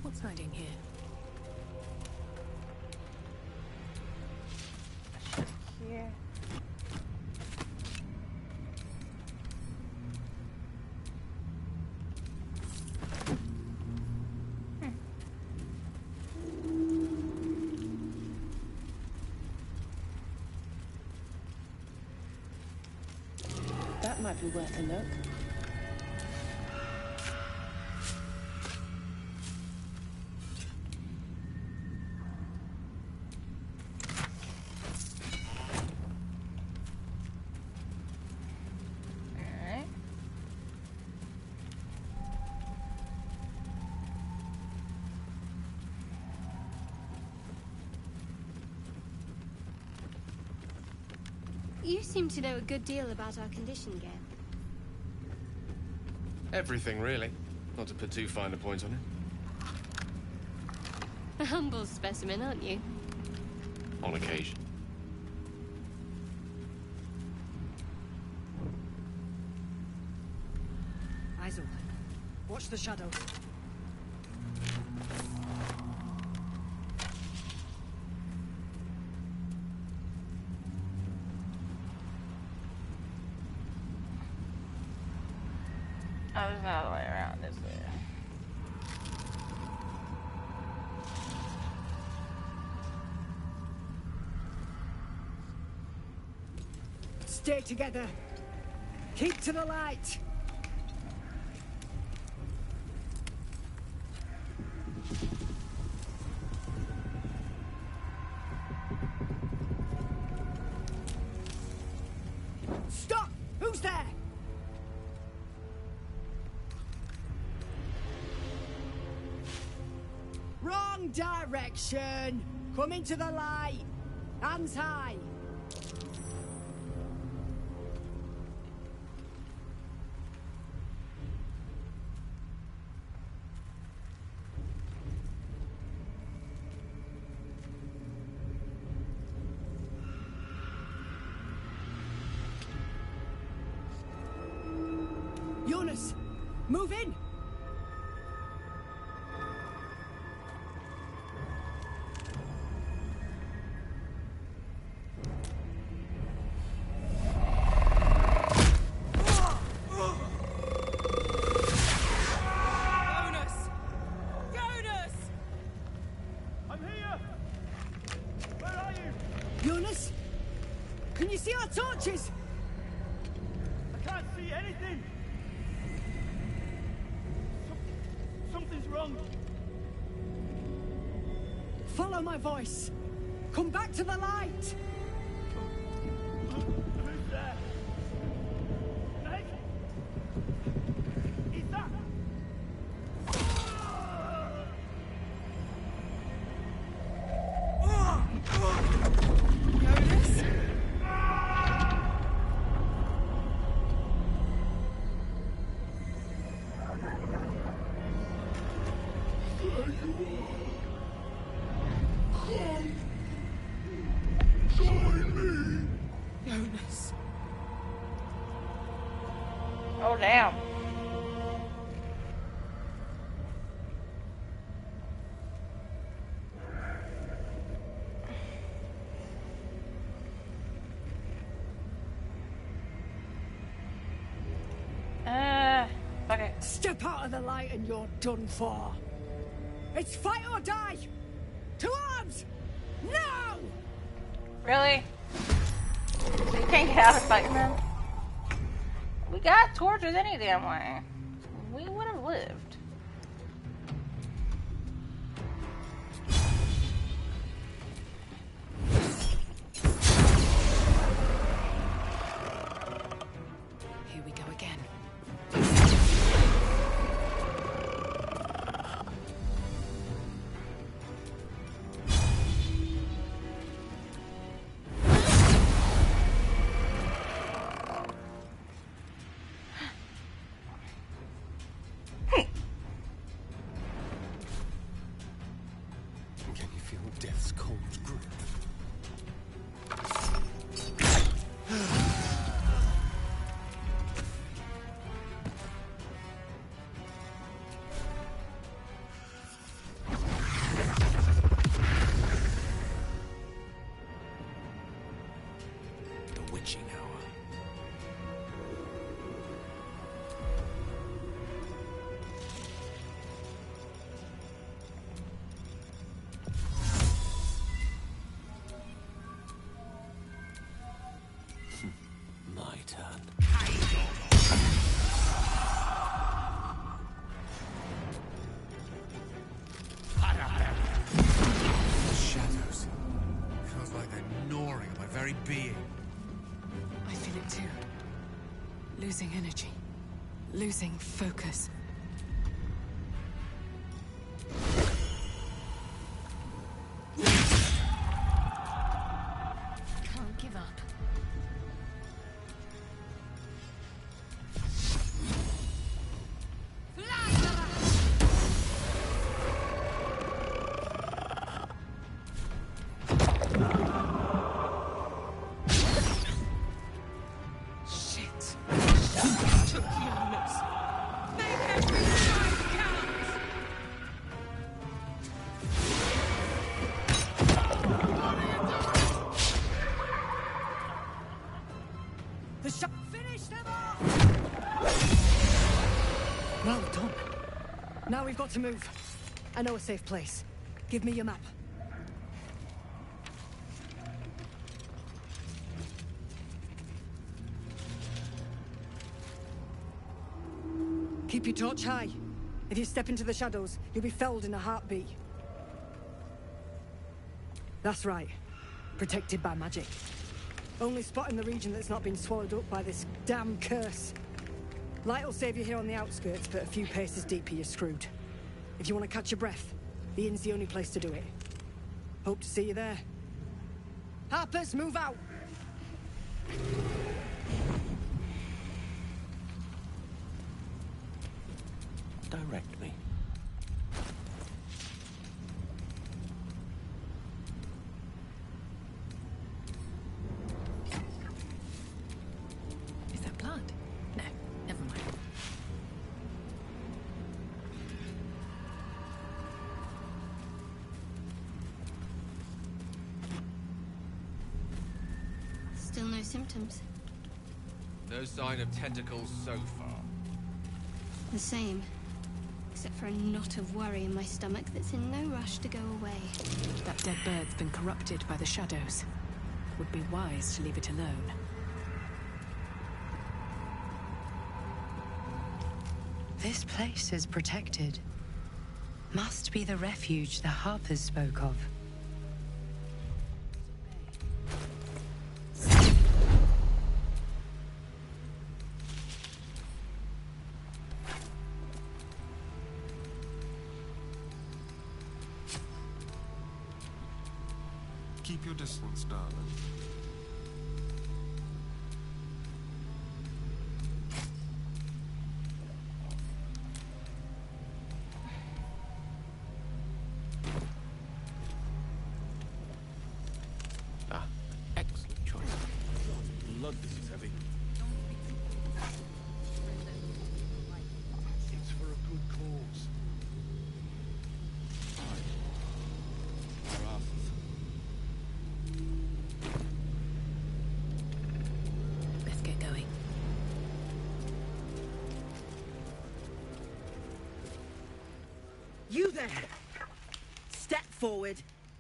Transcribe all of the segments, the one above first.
What's hiding here? Here. That might be worth a look. You seem to know a good deal about our condition, Gale. Everything, really. Not to put too fine a point on it. A humble specimen, aren't you? On occasion. Eyes open. Watch the shadows. Oh, there's another way around this way. Stay together. Keep to the light. Stop! Who's there? Wrong direction. Come into the light. Hands high. Jonas, move in. Jonas, can you see our torches? I can't see anything. Something's wrong. Follow my voice. Come back to the light. Who's there? Nick? Is that? Jonas? Jonas. Oh, damn. Okay. Step out of the light and you're done for. It's fight or die. To arms! Now! Really? So you can't get out of fighting them? We got torches any damn way. We would have lived. Here we go again. Can you feel death's cold grip? too. Losing energy. Losing focus. Can't give up. Finish them off! Well done. Now we've got to move. I know a safe place. Give me your map. Keep your torch high. If you step into the shadows, you'll be felled in a heartbeat. That's right. Protected by magic. Only spot in the region that's not been swallowed up by this damn curse. Light will save you here on the outskirts, but a few paces deeper you're screwed. If you want to catch your breath, the inn's the only place to do it. Hope to see you there. Harpers, move out! Direct me. Is that blood? No, never mind. Still no symptoms. No sign of tentacles so far. The same. Except for a knot of worry in my stomach that's in no rush to go away. That dead bird's been corrupted by the shadows. Would be wise to leave it alone. This place is protected. Must be the refuge the Harpers spoke of. Keep your distance, darling. Ah, excellent choice. Blood, this is heavy. It's for a good cause. Our asses. Let's get going. You there! Step forward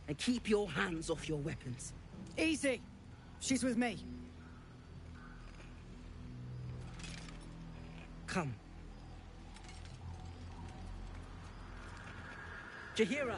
and keep your hands off your weapons. Easy! She's with me. Come. Jahira!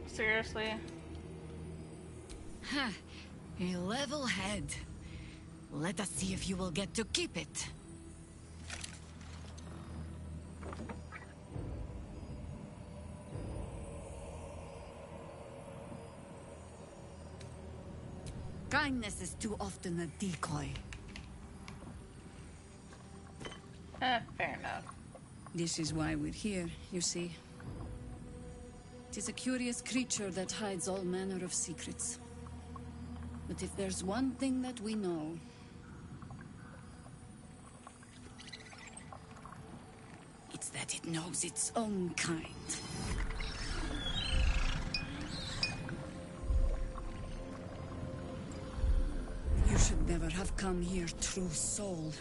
Seriously? Huh. A level head. Let us see if you will get to keep it. Kindness is too often a decoy. Fair enough. This is why we're here, you see. It is a curious creature that hides all manner of secrets. But if there's one thing that we know... it's that it knows its own kind. You should never have come here, true soul.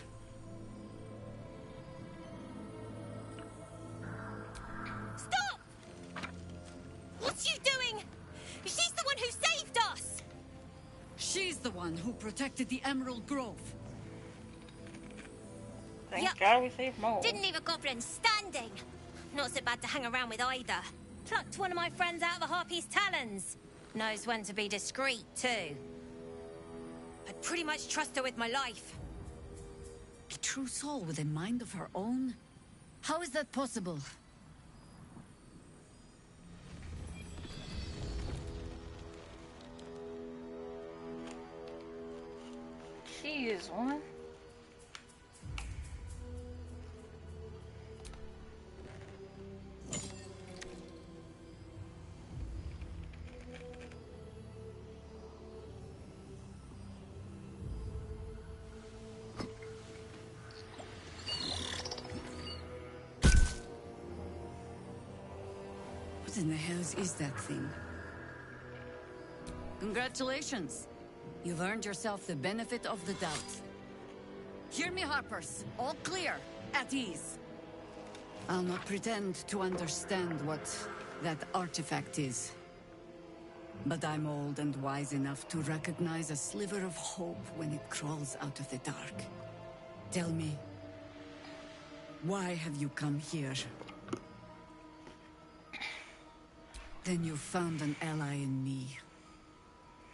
Stop! What's you doing? She's the one who saved us! She's the one who protected the Emerald Grove. Thank God we saved Mole. Didn't leave a goblin standing. Not so bad to hang around with either. Plucked one of my friends out of a harpy's talons. Knows when to be discreet, too. I'd pretty much trust her with my life. A true soul with a mind of her own? How is that possible? She is one. What in the hells is that thing? Congratulations. You've earned yourself the benefit of the doubt. Hear me, Harpers. All clear. At ease. I'll not pretend to understand what that artifact is. But I'm old and wise enough to recognize a sliver of hope when it crawls out of the dark. Tell me, why have you come here? Then you've found an ally in me.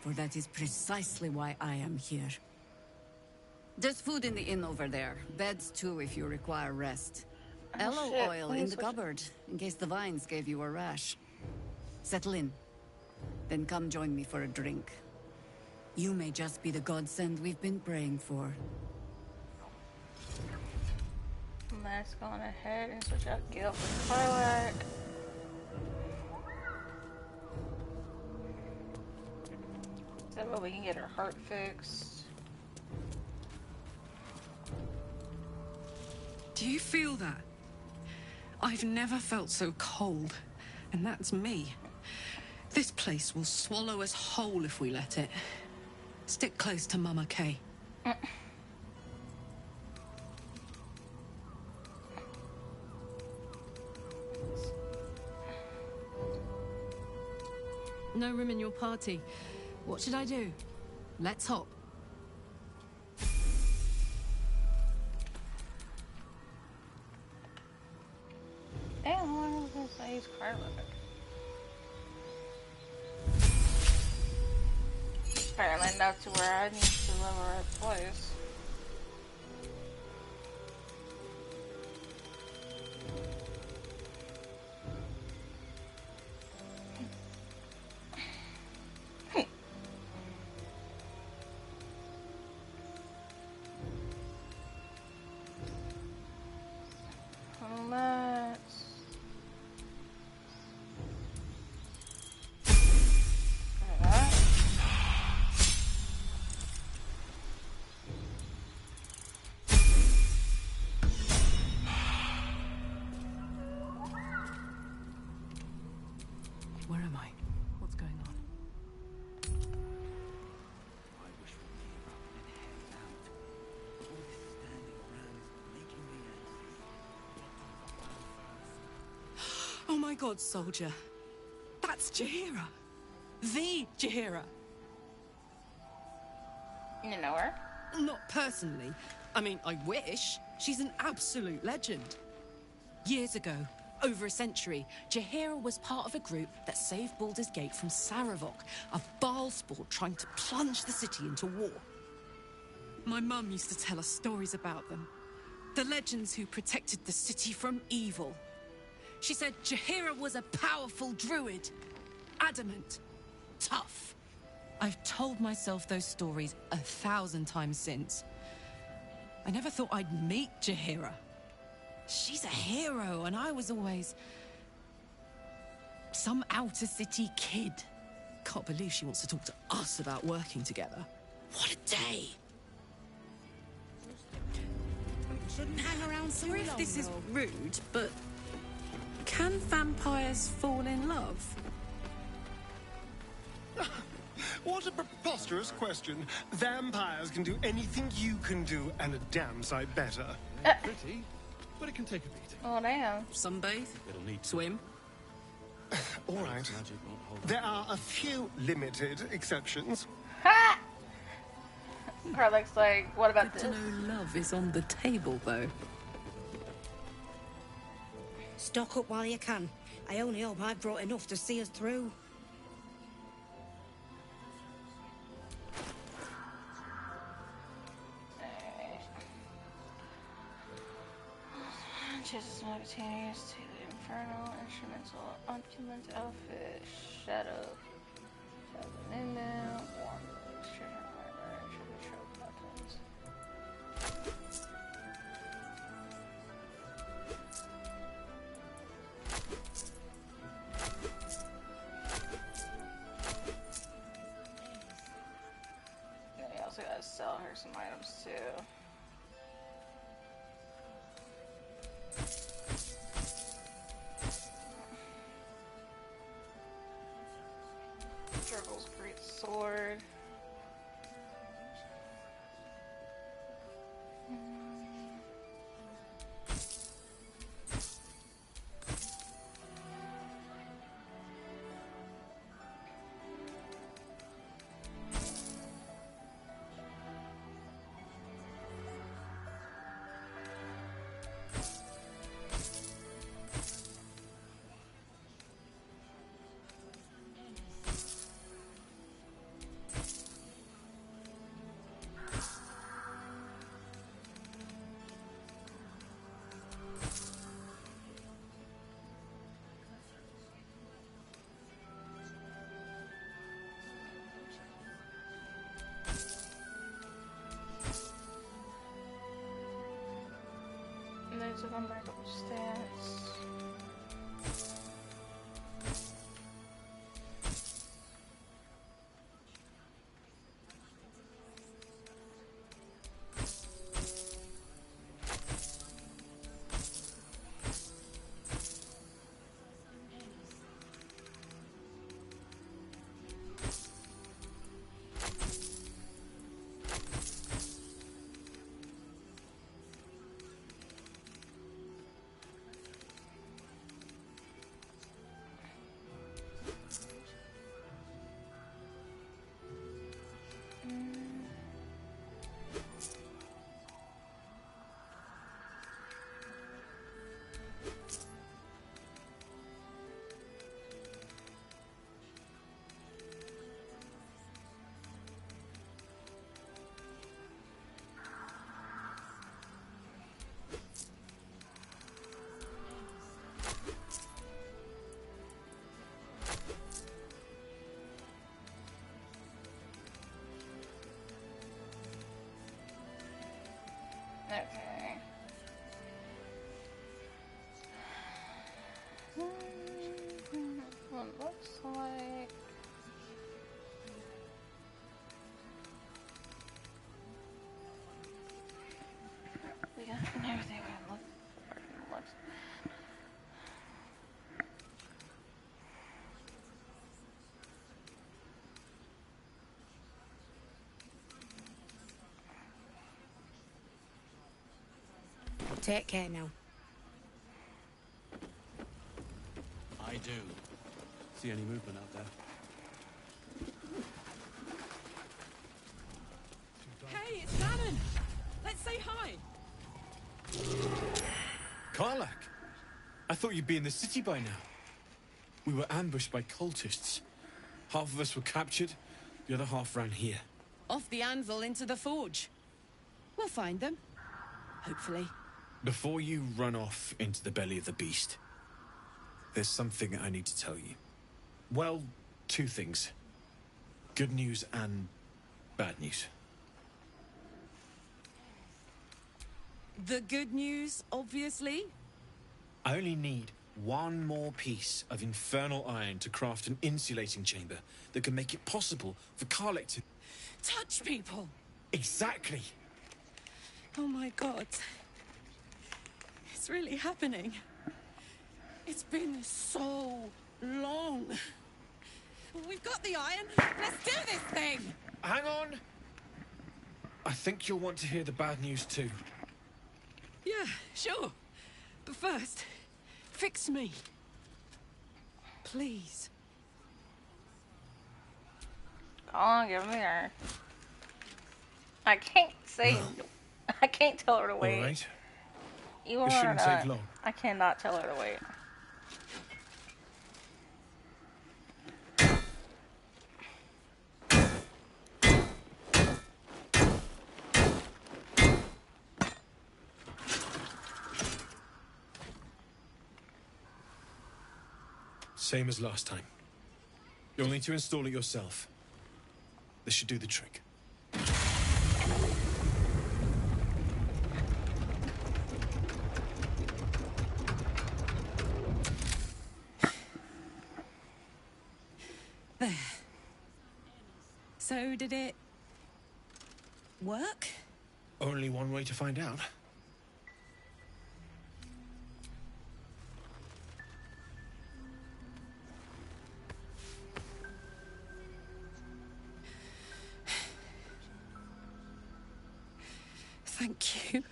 For that is precisely why I am here. There's food in the inn over there. Beds too if you require rest. Aloe oil in the cupboard, in case the vines gave you a rash. Settle in. Then come join me for a drink. You may just be the godsend we've been praying for. Let's go on ahead and switch out Gil for Karlach. That way we can get her heart fixed. Do you feel that? I've never felt so cold, and that's me. This place will swallow us whole if we let it. Stick close to Mama Kay. No room in your party. What should I do? Let's hop. Damn, how long was gonna say he's Karlach? Apparently not to where I need to level her twice. Where am I? What's going on? I wish we gave up and head out. All this standing around is making me anxious. Oh my god, soldier. That's Jaheira. The Jaheira. You know her? Not personally. I mean, I wish. She's an absolute legend. Years ago, over a century, Jaheira was part of a group that saved Baldur's Gate from Saravok, a Baalsport trying to plunge the city into war. My mum used to tell us stories about them. The legends who protected the city from evil. She said Jaheira was a powerful druid. Adamant. Tough. I've told myself those stories 1,000 times since. I never thought I'd meet Jaheira. She's a hero, and I was always some outer city kid. Can't believe she wants to talk to us about working together. What a day! Shouldn't hang around so Sorry if this is rude, but can vampires fall in love? What a preposterous question. Vampires can do anything you can do, and a damn sight better. Pretty, but it can take a beating. Oh, damn. Sunbathe? It'll need to. Swim? All right. There are a few limited exceptions. Ha! Carlick's like, what about Good this? to know love is on the table, though. Stock up while you can. I only hope I brought enough to see us through. Jesus continues to the infernal instrumental opulent outfit. Shadow. Name Warmers, treasure armor, treasure trope weapons. Yeah, you also gotta sell her some items too. Struggle's great sword. There's an unbreakable stance. Okay. What looks like... We got everything we look for. Take care now. I do. See any movement out there? Hey, it's Lannon! Let's say hi! Karlak! I thought you'd be in the city by now. We were ambushed by cultists. Half of us were captured, the other half ran here. Off the anvil into the forge. We'll find them. Hopefully. Before you run off into the belly of the beast, there's something I need to tell you. Well, two things. Good news and bad news. The good news, obviously. I only need one more piece of infernal iron to craft an insulating chamber that can make it possible for Karlak to... Touch people! Exactly! Oh my god. It's really happening. It's been so long. We've got the iron. Let's do this thing. Hang on. I think you'll want to hear the bad news too. Yeah, sure. But first, fix me. Please. Come on, give me her. I can't say. I can't tell her to wait. All right. You It are shouldn't not. take long. I cannot tell her to wait. Same as last time. You'll need to install it yourself. This should do the trick. There. So did it work? Only one way to find out. Thank you.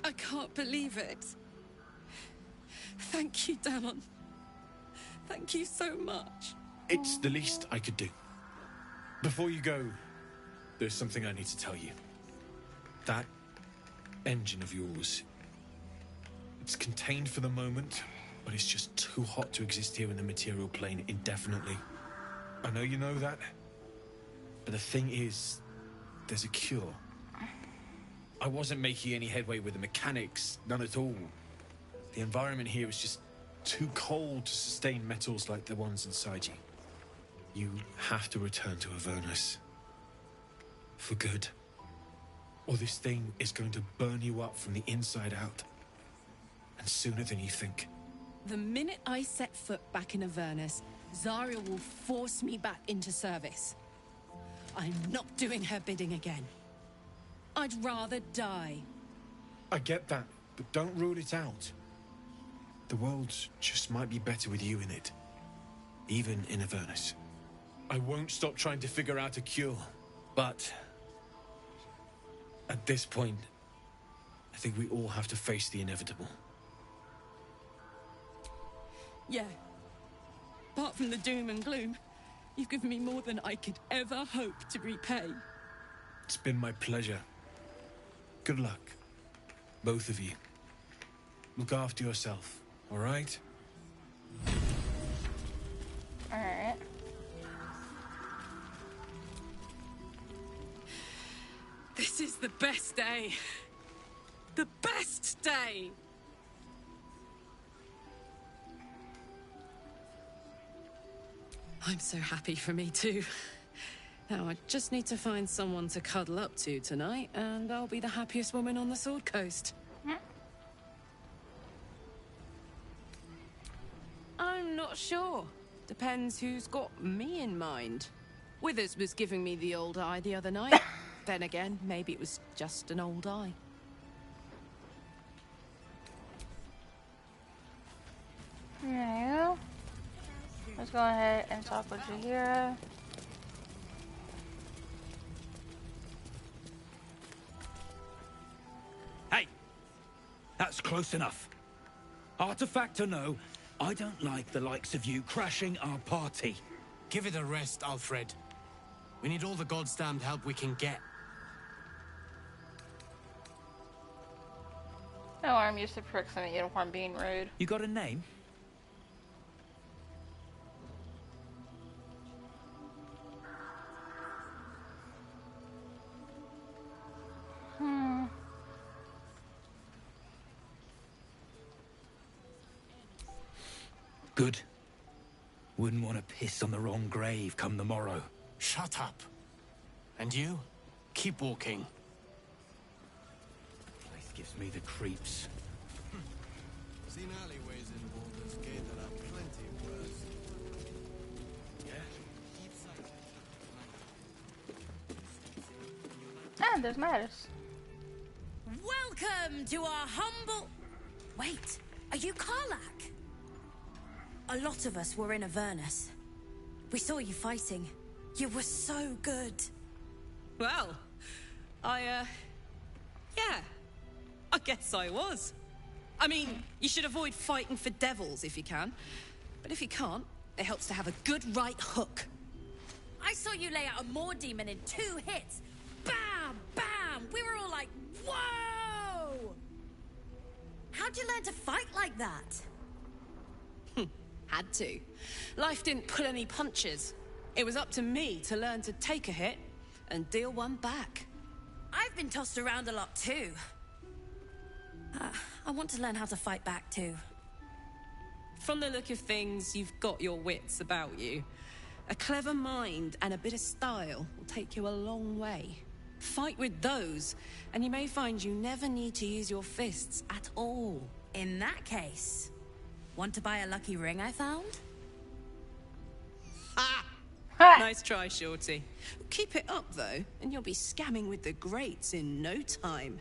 I can't believe it. Thank you, Damon. Thank you so much. It's the least I could do. Before you go, there's something I need to tell you. That engine of yours, it's contained for the moment, but it's just too hot to exist here in the material plane indefinitely. I know you know that, but the thing is, there's a cure. I wasn't making any headway with the mechanics, none at all. The environment here is just too cold to sustain metals like the ones inside you. You have to return to Avernus. For good. Or this thing is going to burn you up from the inside out. And sooner than you think. The minute I set foot back in Avernus, Zarya will force me back into service. I'm not doing her bidding again. I'd rather die. I get that, but don't rule it out. The world just might be better with you in it. Even in Avernus. I won't stop trying to figure out a cure, but at this point, I think we all have to face the inevitable. Yeah. Apart from the doom and gloom, you've given me more than I could ever hope to repay. It's been my pleasure. Good luck, both of you. Look after yourself, all right? All right. This is the best day. The best day! I'm so happy for me too. Now I just need to find someone to cuddle up to tonight, and I'll be the happiest woman on the Sword Coast. I'm not sure. Depends who's got me in mind. Withers was giving me the old eye the other night. Then again, maybe it was just an old eye. Yeah. Let's go ahead and talk with Jaheira. Hey! That's close enough. Artifact or no, I don't like the likes of you crashing our party. Give it a rest, Alfred. We need all the goddamned help we can get. No, I'm used to pricks in a uniform being rude. You got a name? Good. Wouldn't want to piss on the wrong grave come the morrow. Shut up. And you? Keep walking. Place gives me the creeps. Seen alleyways in Baldur's Gate that are plenty worse. And there's Mattis. Welcome to our humble... Wait, are you Karlach? A lot of us were in Avernus. We saw you fighting. You were so good. Well, yeah, I guess I was. I mean, you should avoid fighting for devils if you can. But if you can't, it helps to have a good right hook. I saw you lay out a Moor demon in 2 hits. Bam! Bam! We were all like, whoa! How'd you learn to fight like that? Had to. Life didn't pull any punches. It was up to me to learn to take a hit and deal one back. I've been tossed around a lot too. I want to learn how to fight back too. From the look of things, you've got your wits about you. A clever mind and a bit of style will take you a long way. Fight with those, and you may find you never need to use your fists at all. In that case, want to buy a lucky ring I found? Ha! Nice try, Shorty. Keep it up, though, and you'll be scamming with the greats in no time.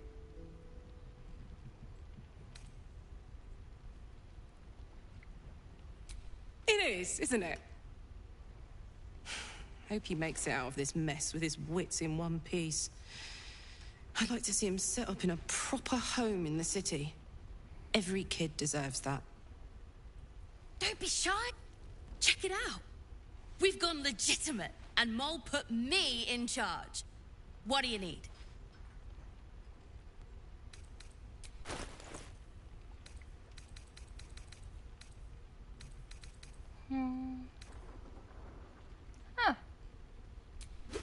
It is, isn't it? Hope he makes it out of this mess with his wits in one piece. I'd like to see him set up in a proper home in the city. Every kid deserves that. Don't be shy. Check it out. We've gone legitimate, and Mole put me in charge. What do you need? Huh.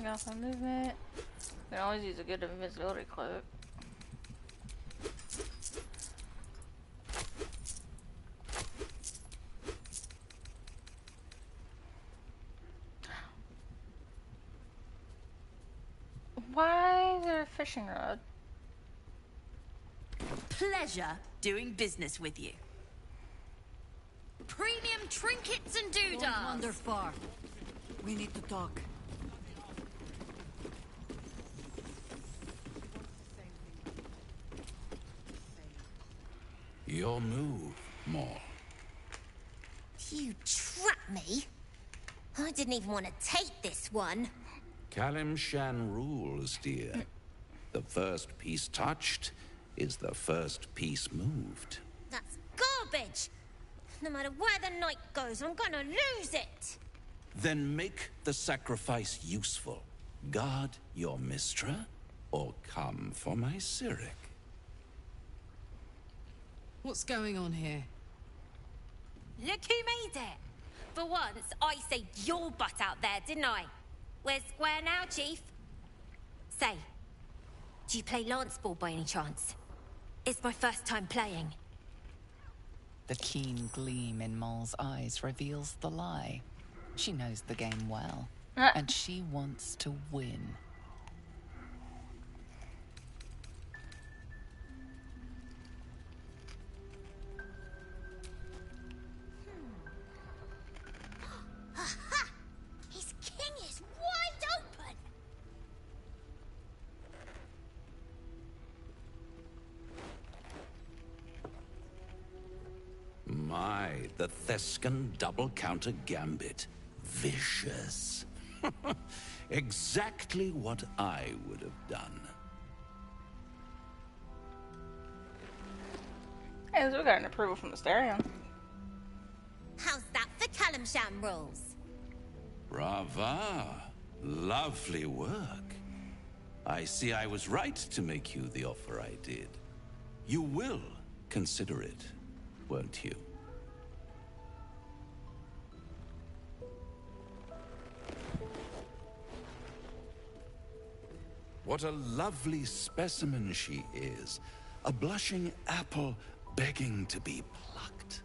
Got some movement. You can always use a good invisibility cloak. Why is there a fishing rod? Pleasure doing business with you. Premium trinkets and doodads. Don't wander far. We need to talk. Your move, Maul. You trapped me? I didn't even want to take this one. Kalimshan rules, dear. The first piece touched is the first piece moved. That's garbage! No matter where the night goes, I'm gonna lose it! Then make the sacrifice useful. Guard your Mistra, or come for my Cyric. What's going on here? Look who made it! For once, I saved your butt out there, didn't I? We're square now, Chief. Say, do you play lance ball by any chance? It's my first time playing. The keen gleam in Maul's eyes reveals the lie. She knows the game well, and she wants to win. Aha! His king is wide open! My, the Thescan double-counter gambit. Vicious. Exactly what I would have done. Hey, so we got an approval from the Starion. How's that for Kalimshan rules? Brava. Lovely work. I see I was right to make you the offer I did. You will consider it, won't you? What a lovely specimen she is. A blushing apple begging to be plucked.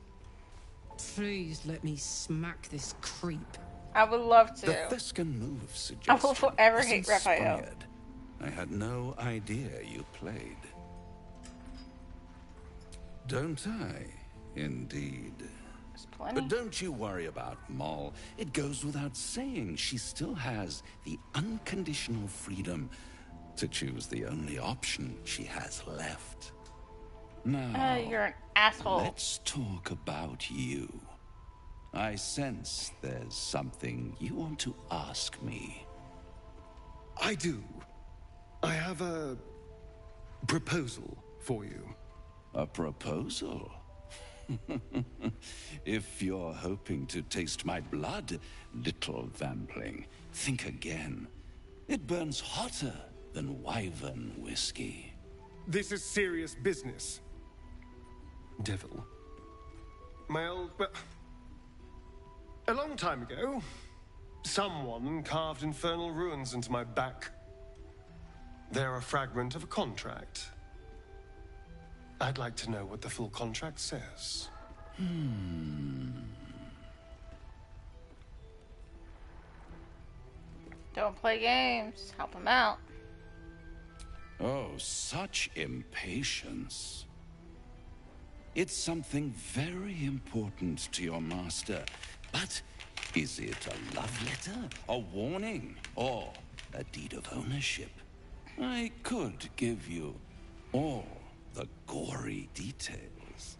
Please let me smack this creep. I would love to. The Thescan move I suggests will forever hate Raphael. I had no idea you played. Don't I? Indeed. But don't you worry about Maul. It goes without saying she still has the unconditional freedom to choose the only option she has left. Now, you're an asshole. Let's talk about you. I sense there's something you want to ask me. I do. I have a proposal for you. A proposal? If you're hoping to taste my blood, little vampling, think again. It burns hotter than wyvern whiskey. This is serious business. Devil. Well, a long time ago, someone carved infernal runes into my back. They're a fragment of a contract. I'd like to know what the full contract says. Don't play games. Help him out. Oh, such impatience. It's something very important to your master. But is it a love letter, a warning, or a deed of ownership? I could give you all the gory details.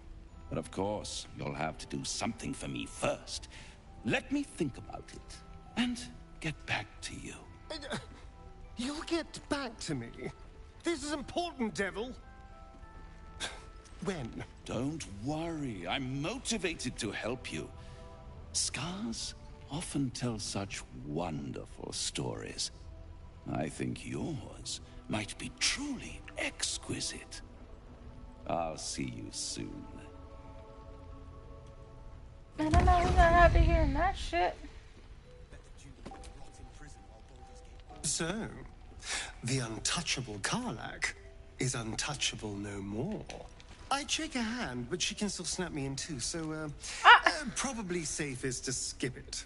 But of course, you'll have to do something for me first. Let me think about it and get back to you. You'll get back to me? This is important, Devil. When? Don't worry, I'm motivated to help you. Scars often tell such wonderful stories. I think yours might be truly exquisite. I'll see you soon. I don't know, we're gonna have to hear that shit. So, the untouchable Karlach is untouchable no more. I'd shake her hand, but she can still snap me in two, so, probably safest to skip it.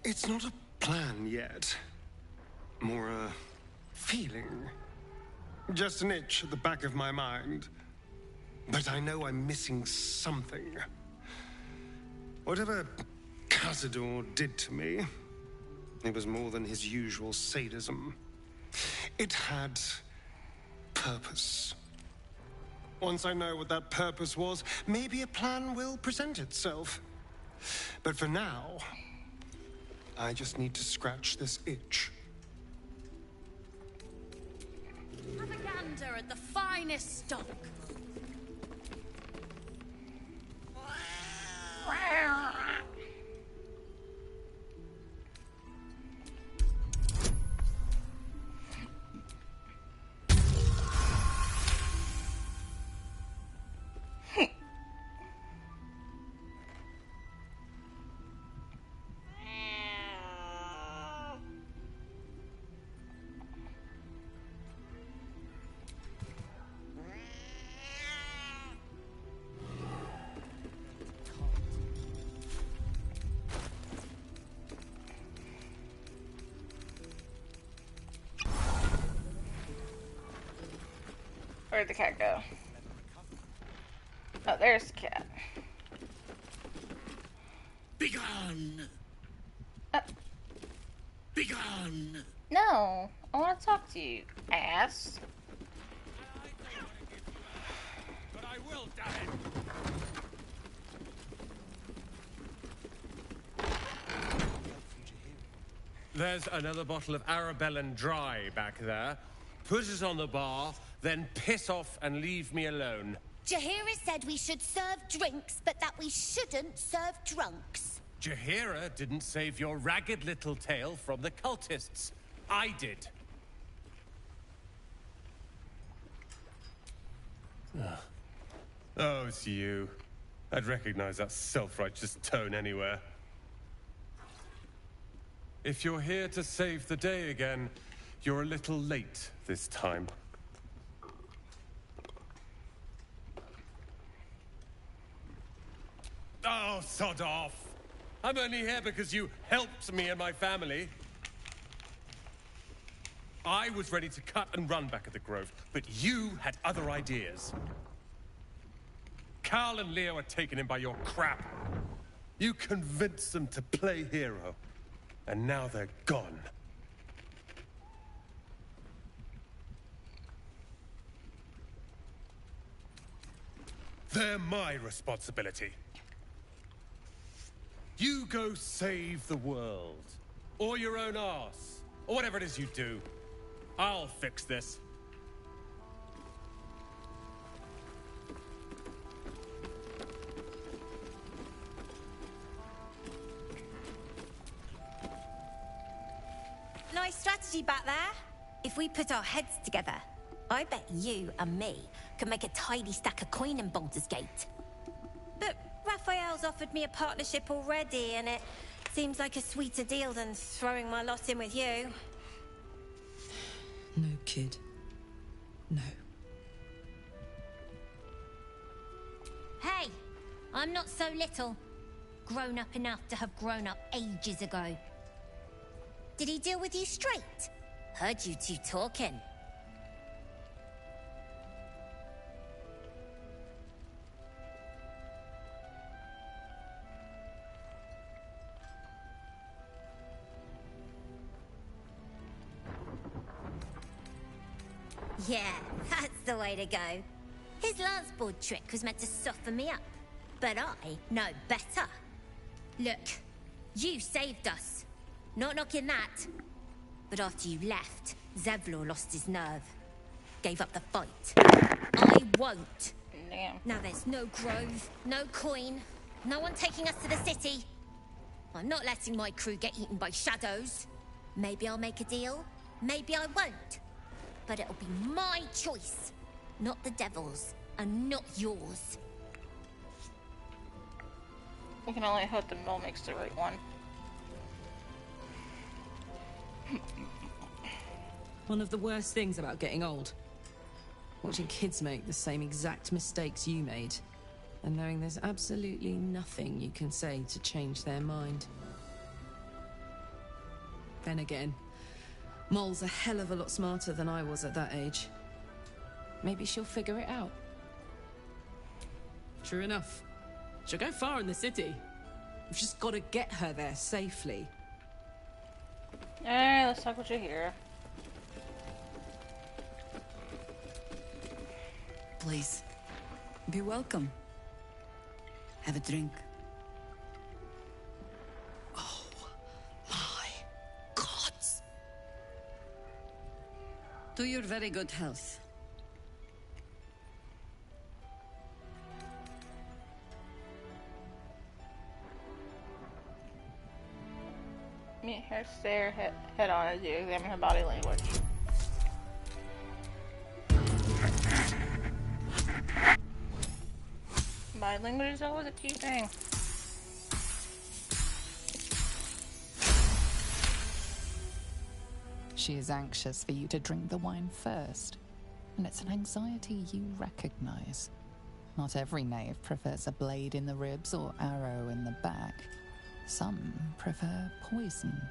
It's not a plan yet. More a feeling. Just an itch at the back of my mind. But I know I'm missing something. Whatever Cazador did to me, it was more than his usual sadism. It had purpose. Once I know what that purpose was, maybe a plan will present itself. But for now, I just need to scratch this itch. Have a gander at the finest stock. Where'd the cat go? Oh, there's the cat. Begone! Begone! No, I want to talk to you, ass. But I will, damn it! There's another bottle of Arabellan Dry back there. Put it on the bar, then piss off and leave me alone. Jaheira said we should serve drinks, but that we shouldn't serve drunks. Jaheira didn't save your ragged little tail from the cultists. I did. Oh, it's you. I'd recognize that self-righteous tone anywhere. If you're here to save the day again, you're a little late this time. Oh, sod off! I'm only here because you helped me and my family. I was ready to cut and run back at the Grove, but you had other ideas. Carl and Leo are taken in by your crap. You convinced them to play hero, and now they're gone. They're my responsibility. You go save the world, or your own arse, or whatever it is you do. I'll fix this. Nice strategy back there. If we put our heads together, I bet you and me can make a tidy stack of coin in Baldur's Gate. But Raphael's offered me a partnership already, and it seems like a sweeter deal than throwing my lot in with you. No, kid. No. Hey, I'm not so little. Grown up enough to have grown up ages ago. Did he deal with you straight? Heard you two talking. Yeah, that's the way to go. His lance board trick was meant to soften me up, but I know better. Look, you saved us. Not knocking that. But after you left, Zevlor lost his nerve. Gave up the fight. I won't. Damn. Now there's no grove, no coin, no one taking us to the city. I'm not letting my crew get eaten by shadows. Maybe I'll make a deal, maybe I won't. But it'll be my choice, not the devil's, and not yours. We can only hope the mill makes the right one. One of the worst things about getting old. Watching kids make the same exact mistakes you made, and knowing there's absolutely nothing you can say to change their mind. Then again, Mol's a hell of a lot smarter than I was at that age. Maybe she'll figure it out. True enough. She'll go far in the city. We've just got to get her there safely. Alright, let's talk with Jaheira. Please, be welcome. Have a drink. Oh, my gods. To your very good health. Meet her, stare head on as you examine her body language. Body language is always a key thing. She is anxious for you to drink the wine first, and it's an anxiety you recognize. Not every knave prefers a blade in the ribs or arrow in the back. Some prefer poison.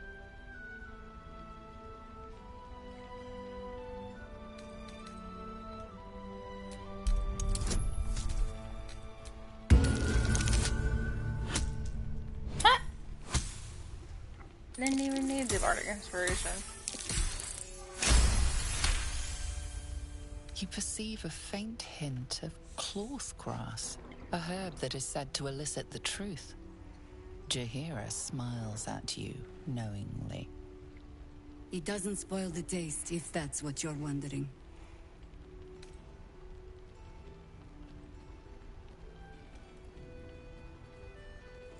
Didn't even need the bardic inspiration. You perceive a faint hint of cloth grass, a herb that is said to elicit the truth. Jaheira smiles at you knowingly. It doesn't spoil the taste, if that's what you're wondering.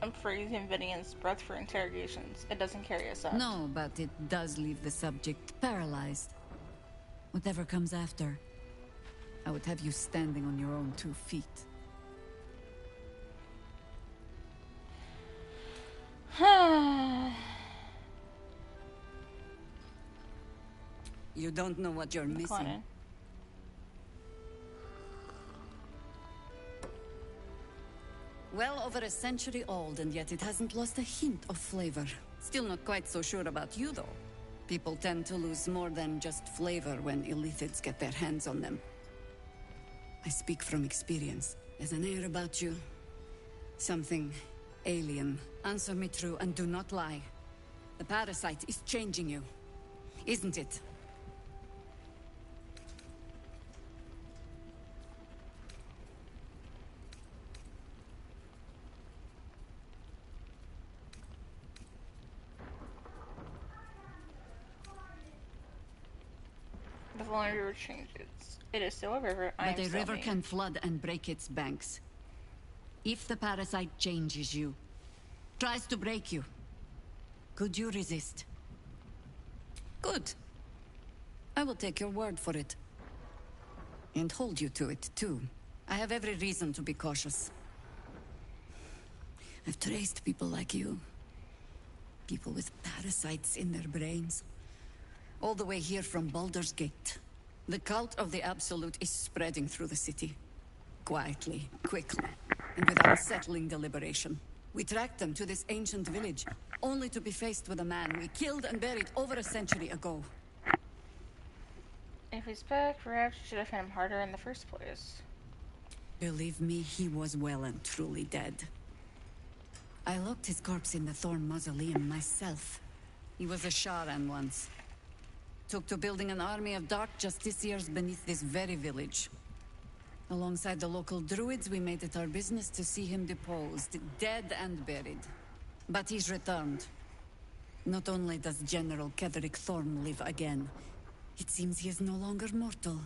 I'm freezing Vidian's breath for interrogations. It doesn't carry a scent. No, but it does leave the subject paralyzed. Whatever comes after, I would have you standing on your own 2 feet. You don't know what you're missing. Well over a century old, and yet it hasn't lost a hint of flavor. Still not quite so sure about you, though. People tend to lose more than just flavor when illithids get their hands on them. I speak from experience. There's an air about you. Something Alien, answer me true and do not lie. The parasite is changing you, isn't it? The Villainous River changes. It is still a river. But a river can flood and break its banks. If the parasite changes you, tries to break you, could you resist? Good. I will take your word for it. And hold you to it, too. I have every reason to be cautious. I've traced people like you. People with parasites in their brains. All the way here from Baldur's Gate. The cult of the Absolute is spreading through the city. Quietly, quickly, and with unsettling deliberation. We tracked them to this ancient village, only to be faced with a man we killed and buried over a century ago. If he's back, perhaps you should have hit him harder in the first place. Believe me, he was well and truly dead. I locked his corpse in the Thorn Mausoleum myself. He was a Sharan once. Took to building an army of dark justiciars beneath this very village. Alongside the local druids, we made it our business to see him deposed, dead and buried. But he's returned. Not only does General Ketherick Thorn live again, it seems he is no longer mortal.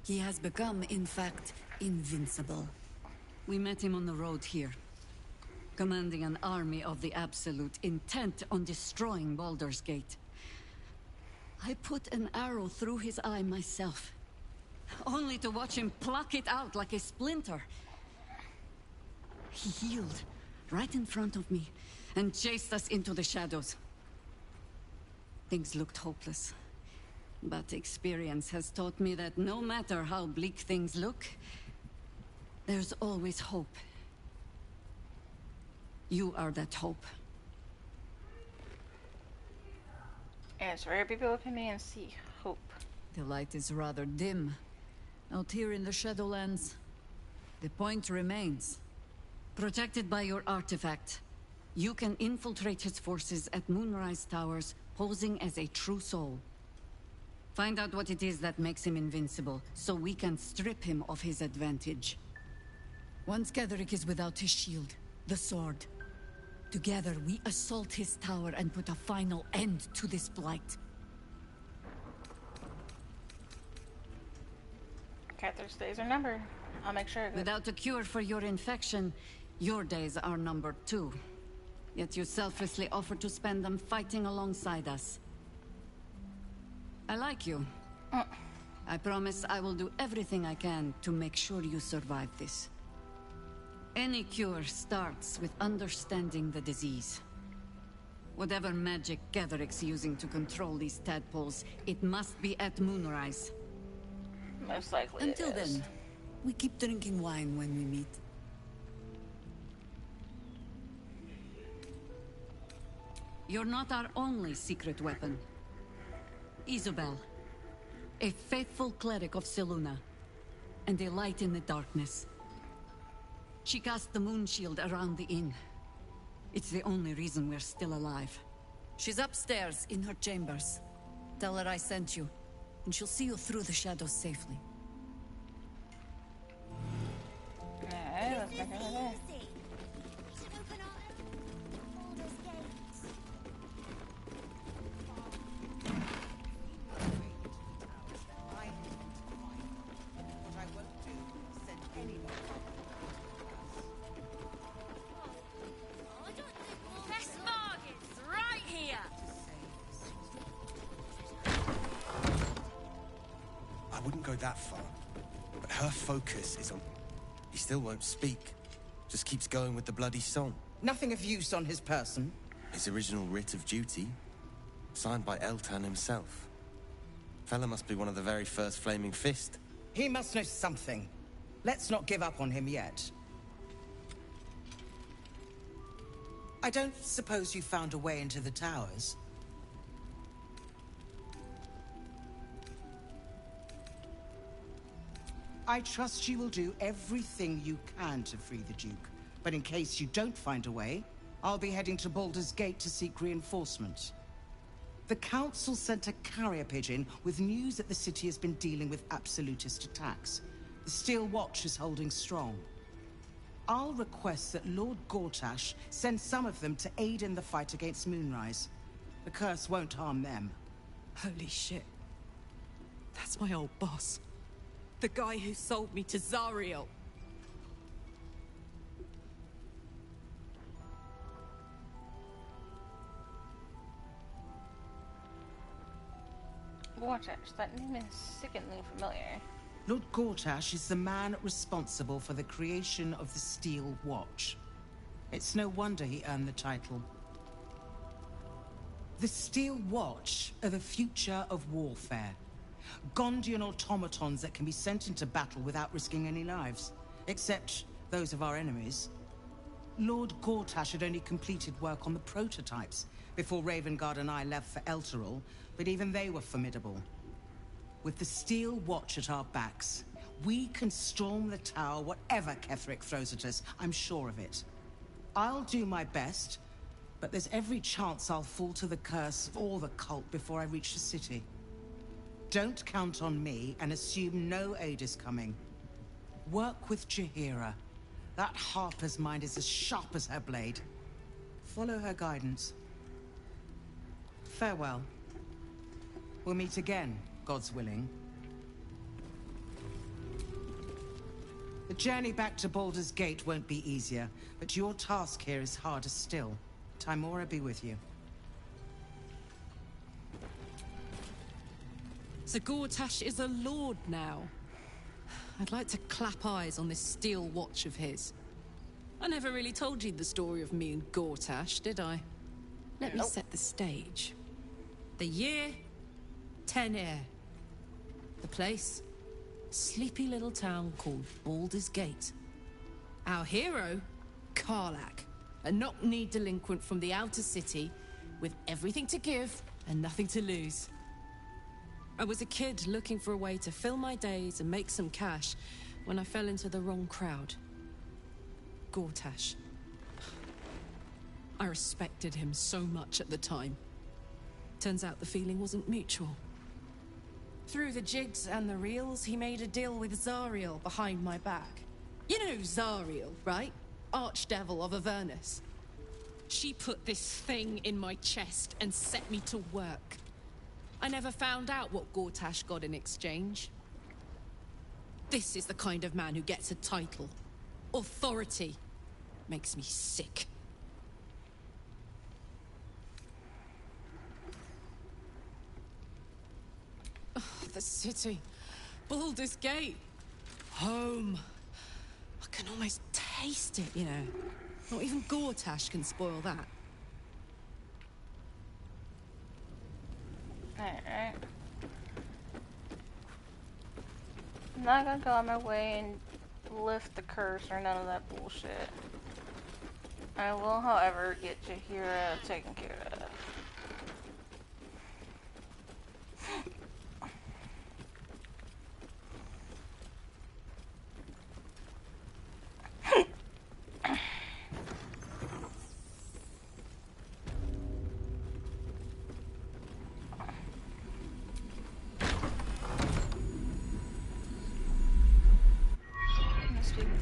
He has become, in fact, invincible. We met him on the road here, commanding an army of the Absolute, intent on destroying Baldur's Gate. I put an arrow through his eye myself, only to watch him pluck it out like a splinter. He healed right in front of me and chased us into the shadows. Things looked hopeless, but experience has taught me that no matter how bleak things look, there's always hope. You are that hope. And it's rare people look at me and see hope. The light is rather dim. Out here in the Shadowlands, the point remains. Protected by your artifact, you can infiltrate his forces at Moonrise Towers, posing as a true soul. Find out what it is that makes him invincible, so we can strip him of his advantage. Once Ketherick is without his shield, the sword, together we assault his tower and put a final end to this blight. Catherick's days are numbered. I'll make sure. Without a cure for your infection, your days are numbered too. Yet you selflessly offer to spend them fighting alongside us. I like you. I promise I will do everything I can to make sure you survive this. Any cure starts with understanding the disease. Whatever magic Ketherick's using to control these tadpoles, it must be at Moonrise. Most likely. Until then, we keep drinking wine when we meet. You're not our only secret weapon. Isobel, a faithful cleric of Selûne, and a light in the darkness. She cast the moon shield around the inn. It's the only reason we're still alive. She's upstairs in her chambers. Tell her I sent you, and she'll see you through the shadows safely. Alright, let's make her there. I wouldn't go that far, but her focus is on... He still won't speak. Just keeps going with the bloody song. Nothing of use on his person. His original writ of duty, signed by Eltan himself. Fella must be one of the very first Flaming Fist. He must know something. Let's not give up on him yet. I don't suppose you found a way into the towers? I trust you will do everything you can to free the Duke. But in case you don't find a way, I'll be heading to Baldur's Gate to seek reinforcement. The Council sent a carrier pigeon with news that the city has been dealing with absolutist attacks. The Steel Watch is holding strong. I'll request that Lord Gortash send some of them to aid in the fight against Moonrise. The curse won't harm them. Holy shit. That's my old boss. The guy who sold me to Zariel. Gortash, that name is sickeningly familiar. Lord Gortash is the man responsible for the creation of the Steel Watch. It's no wonder he earned the title. The Steel Watch are the future of warfare. Gondian automatons that can be sent into battle without risking any lives, except those of our enemies. Lord Gortash had only completed work on the prototypes before Ravengard and I left for Elturel, but even they were formidable. With the Steel Watch at our backs, we can storm the tower whatever Ketheric throws at us, I'm sure of it. I'll do my best, but there's every chance I'll fall to the curse or the cult before I reach the city. Don't count on me and assume no aid is coming. Work with Jaheira. That Harper's mind is as sharp as her blade. Follow her guidance. Farewell. We'll meet again, God's willing. The journey back to Baldur's Gate won't be easier, but your task here is harder still. Timora be with you. So Gortash is a lord now. I'd like to clap eyes on this Steel Watch of his. I never really told you the story of me and Gortash, did I? Let me set the stage. The year, Tenir. The place, sleepy little town called Baldur's Gate. Our hero, Karlach, a knock-knee delinquent from the outer city with everything to give and nothing to lose. I was a kid looking for a way to fill my days and make some cash when I fell into the wrong crowd. Gortash. I respected him so much at the time. Turns out the feeling wasn't mutual. Through the jigs and the reels, he made a deal with Zariel behind my back. You know Zariel, right? Archdevil of Avernus. She put this thing in my chest and set me to work. I never found out what Gortash got in exchange. This is the kind of man who gets a title. Authority. Makes me sick. Oh, the city. Baldur's Gate. Home. I can almost taste it, you know. Not even Gortash can spoil that. Alright. I'm not gonna go on my way and lift the curse or none of that bullshit. I will, however, get Jaheira taken care of.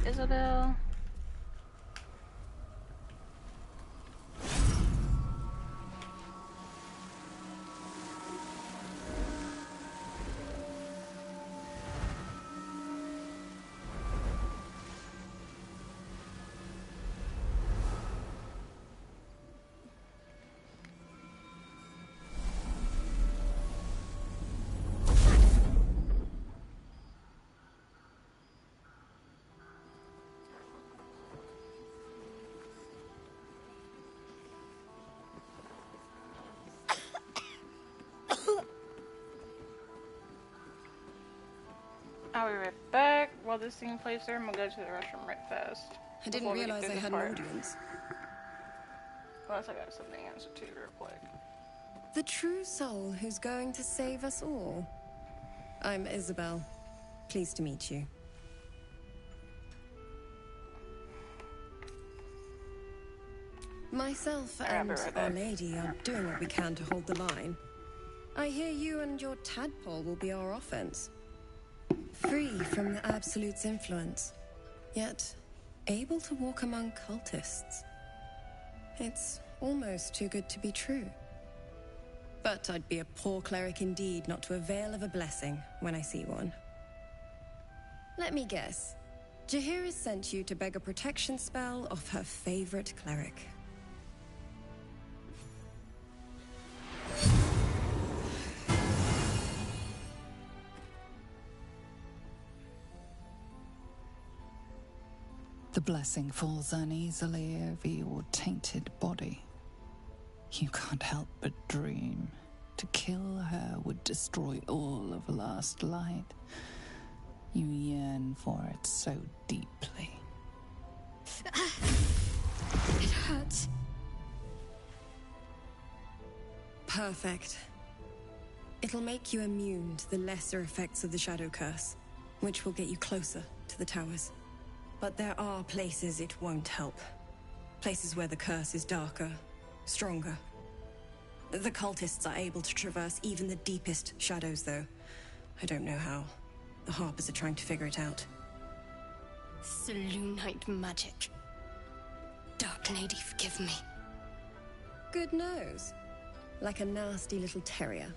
Isabel. I'll be right back. While this scene plays there, I'm gonna go to the restroom right fast. I didn't realize I had an audience. Plus, I got something to answer to real quick. The true soul who's going to save us all. I'm Isabel. Pleased to meet you. Myself Alright, I'll be and right Our back. Lady are doing what we can to hold the line. I hear you and your tadpole will be our offense. Free from the Absolute's influence, yet able to walk among cultists. It's almost too good to be true. But I'd be a poor cleric indeed not to avail of a blessing when I see one. Let me guess. Jaheira sent you to beg a protection spell off her favorite cleric. The blessing falls uneasily over your tainted body. You can't help but dream. To kill her would destroy all of last light. You yearn for it so deeply. It hurts. Perfect. It'll make you immune to the lesser effects of the Shadow Curse, which will get you closer to the towers. But there are places it won't help. Places where the curse is darker, stronger. The cultists are able to traverse even the deepest shadows, though. I don't know how. The Harpers are trying to figure it out. Selûnite magic. Dark Lady, forgive me. Good nose. Like a nasty little terrier.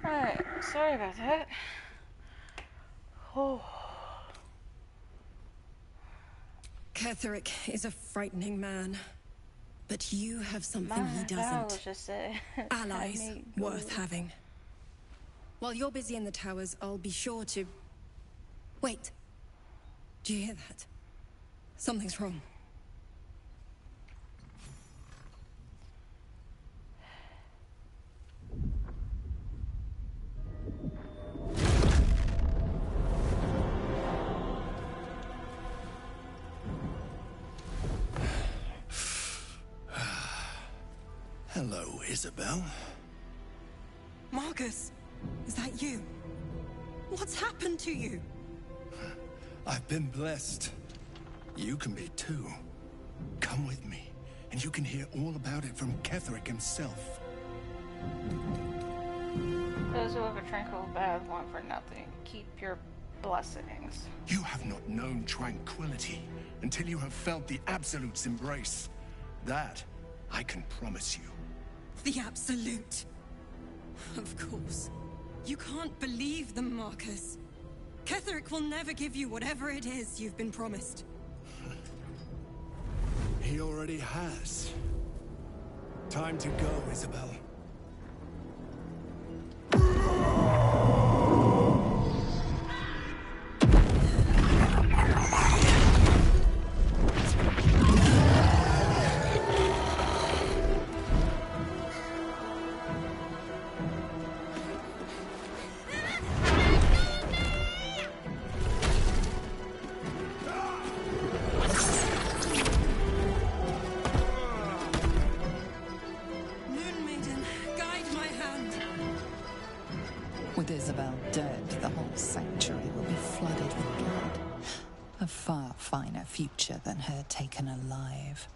Alright, sorry about that. Oh. Ketheric is a frightening man. But you have something he doesn't. Allies worth having. While you're busy in the towers, I'll be sure to... Wait. Do you hear that? Something's wrong. Hello, Isabel. Marcus, is that you? What's happened to you? I've been blessed. You can be too. Come with me, and you can hear all about it from Ketheric himself. Those who have a tranquil bath want for nothing. Keep your blessings. You have not known tranquility until you have felt the Absolute's embrace. That I can promise you. The Absolute. Of course. You can't believe them, Marcus. Ketheric will never give you whatever it is you've been promised. He already has. Time to go, Isabel. With Isabel dead, the whole sanctuary will be flooded with blood. A far finer future than her taken alive.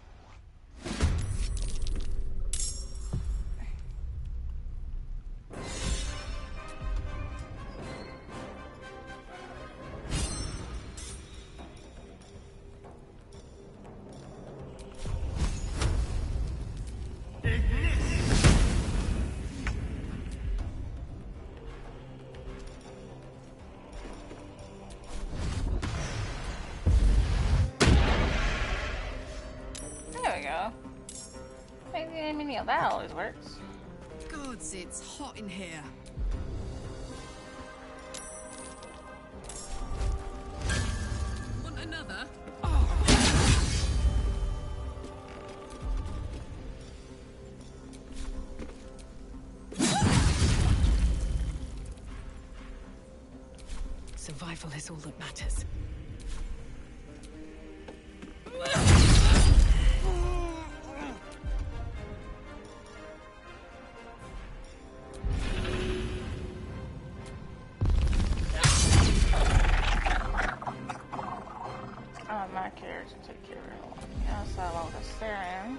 There we go. Maybe that always works. Gods, it's hot in here. Want another? Survival is all that matters. My character to take care of it. Yeah, so I'll just stare in.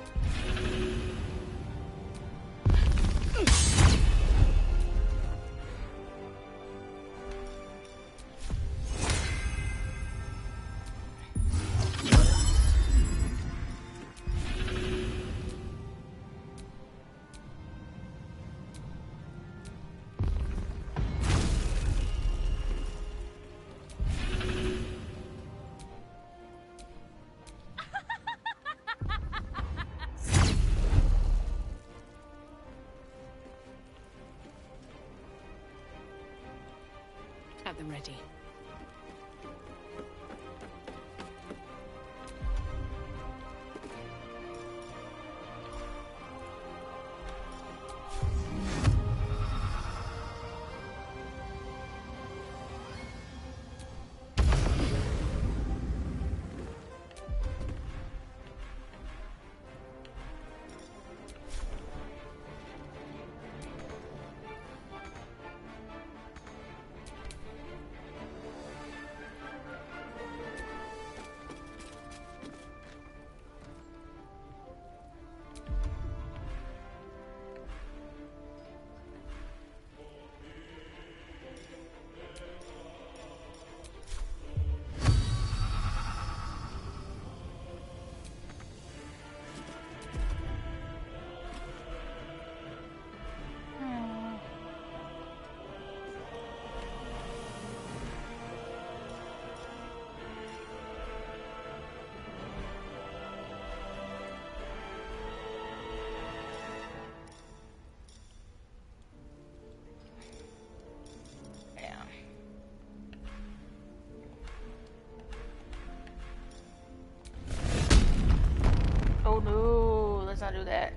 not do that.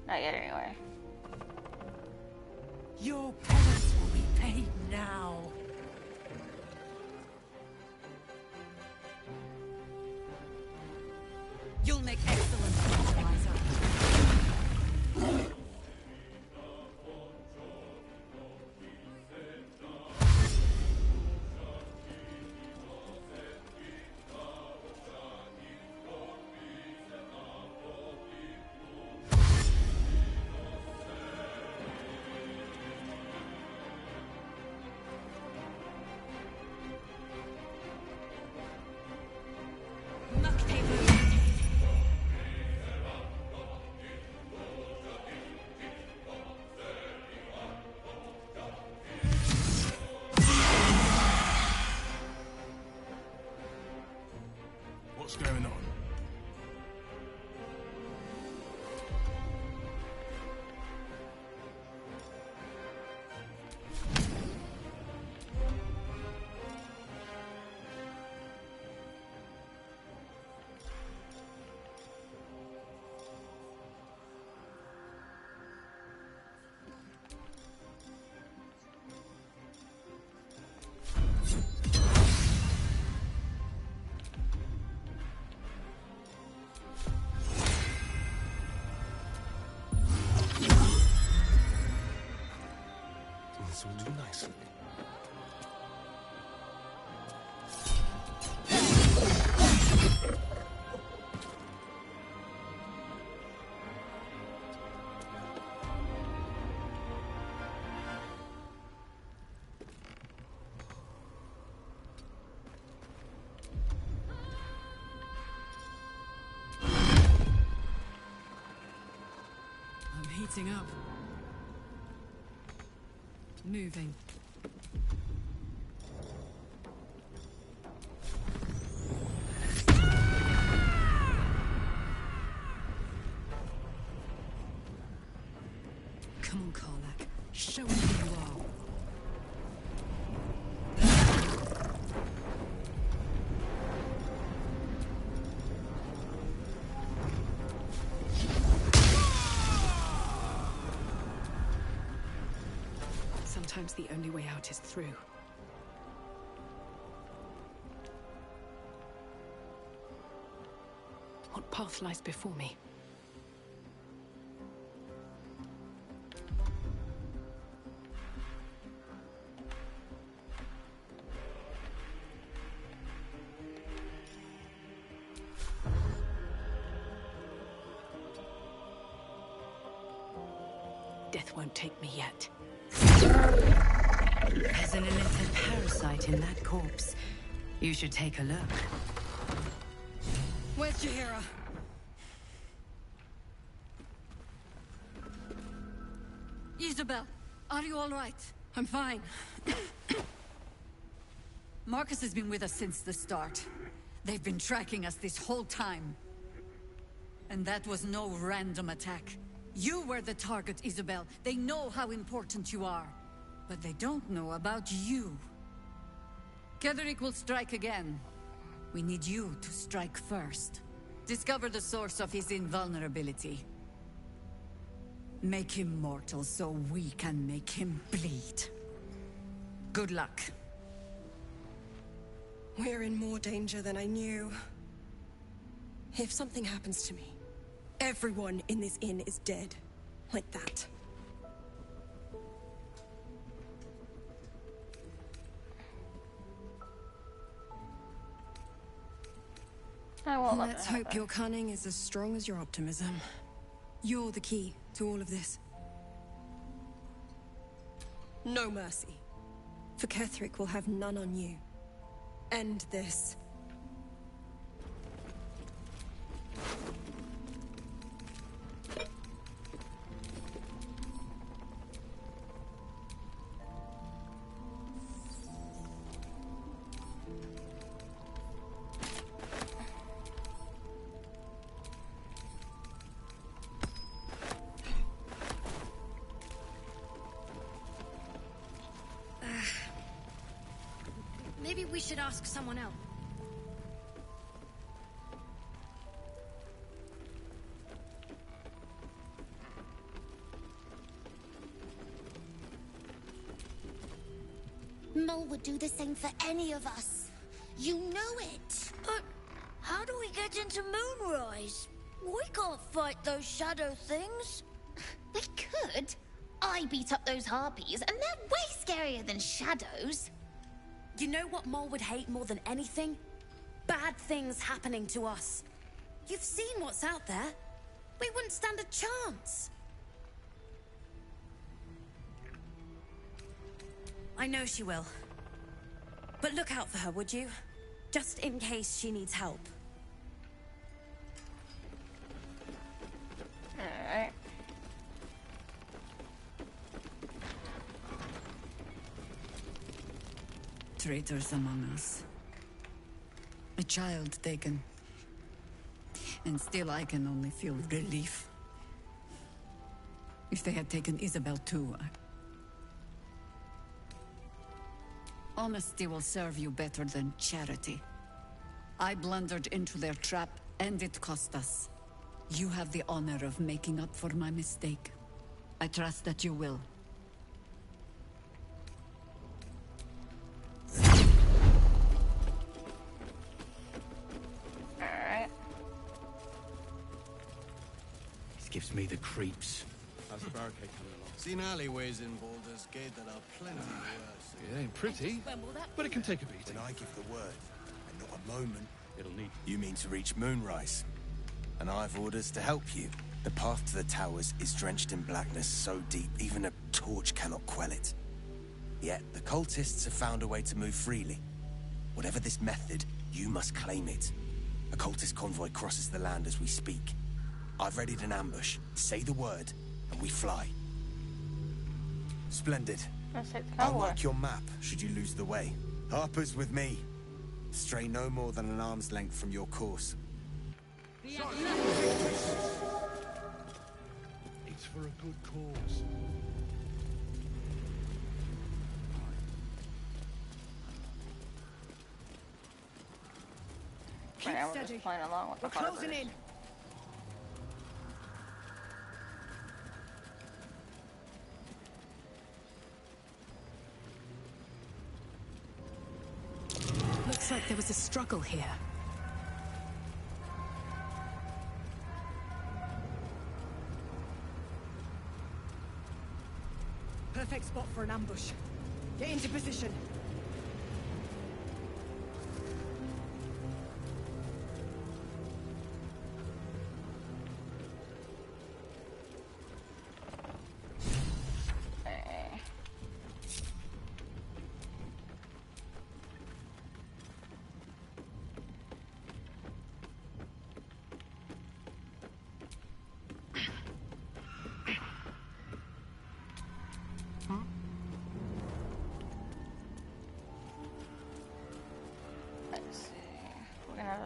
Not yet, anyway. Your penance will be paid now. You'll make excellent fertilizer. What's going on? This will do nicely. I'm heating up. Moving. Come on, Karlak. Show me who you are. Sometimes the only way out is through. What path lies before me? Death won't take me yet. There's an illicit parasite in that corpse. You should take a look. Where's Jaheira? Isabel, are you all right? I'm fine. Marcus has been with us since the start. They've been tracking us this whole time. And that was no random attack. You were the target, Isabel. They know how important you are. But they don't know about you. Ketheric will strike again. We need you to strike first. Discover the source of his invulnerability. Make him mortal so we can make him bleed. Good luck. We're in more danger than I knew. If something happens to me, everyone in this inn is dead. Like that. Let's hope your cunning is as strong as your optimism. You're the key to all of this. No mercy. For Ketheric will have none on you. End this. Maybe we should ask someone else. Mull would do the same for any of us. You know it. But how do we get into Moonrise? We can't fight those shadow things. We could. I beat up those harpies, and they're way scarier than shadows. You know what Mull would hate more than anything? Bad things happening to us. You've seen what's out there. We wouldn't stand a chance. I know she will. But look out for her, would you? Just in case she needs help. Alright. Traitors among us. A child taken. And still I can only feel relief. If they had taken Isabel too, Honesty will serve you better than charity. I blundered into their trap, and it cost us. You have the honor of making up for my mistake. I trust that you will. Alright. This gives me the creeps. How's the barricade coming along? Seen alleyways in Baldur's Gate that are plenty worse. It ain't pretty, but it can take a beating. When I give the word, and not a moment, it'll need... You mean to reach Moonrise? And I've orders to help you. The path to the towers is drenched in blackness so deep, even a torch cannot quell it. Yet, the cultists have found a way to move freely. Whatever this method, you must claim it. A cultist convoy crosses the land as we speak. I've readied an ambush. Say the word, and we fly. Splendid. I'll mark your map, should you lose the way. Harper's with me. Stray no more than an arm's length from your course. It's for a good cause. Keep right, we're just playing along with the closing in. Looks like there was a struggle here. Perfect spot for an ambush. Get into position.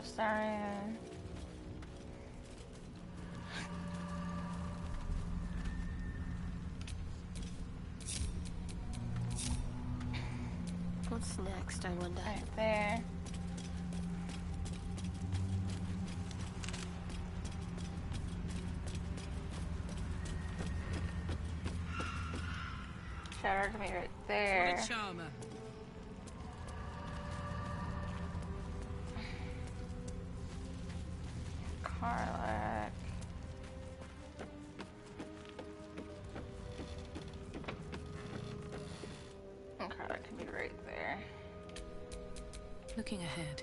Starion. What's next, I wonder? Right there. Shadow to me right there. What a charmer. Karlach. And Karlach can be right there. Looking ahead.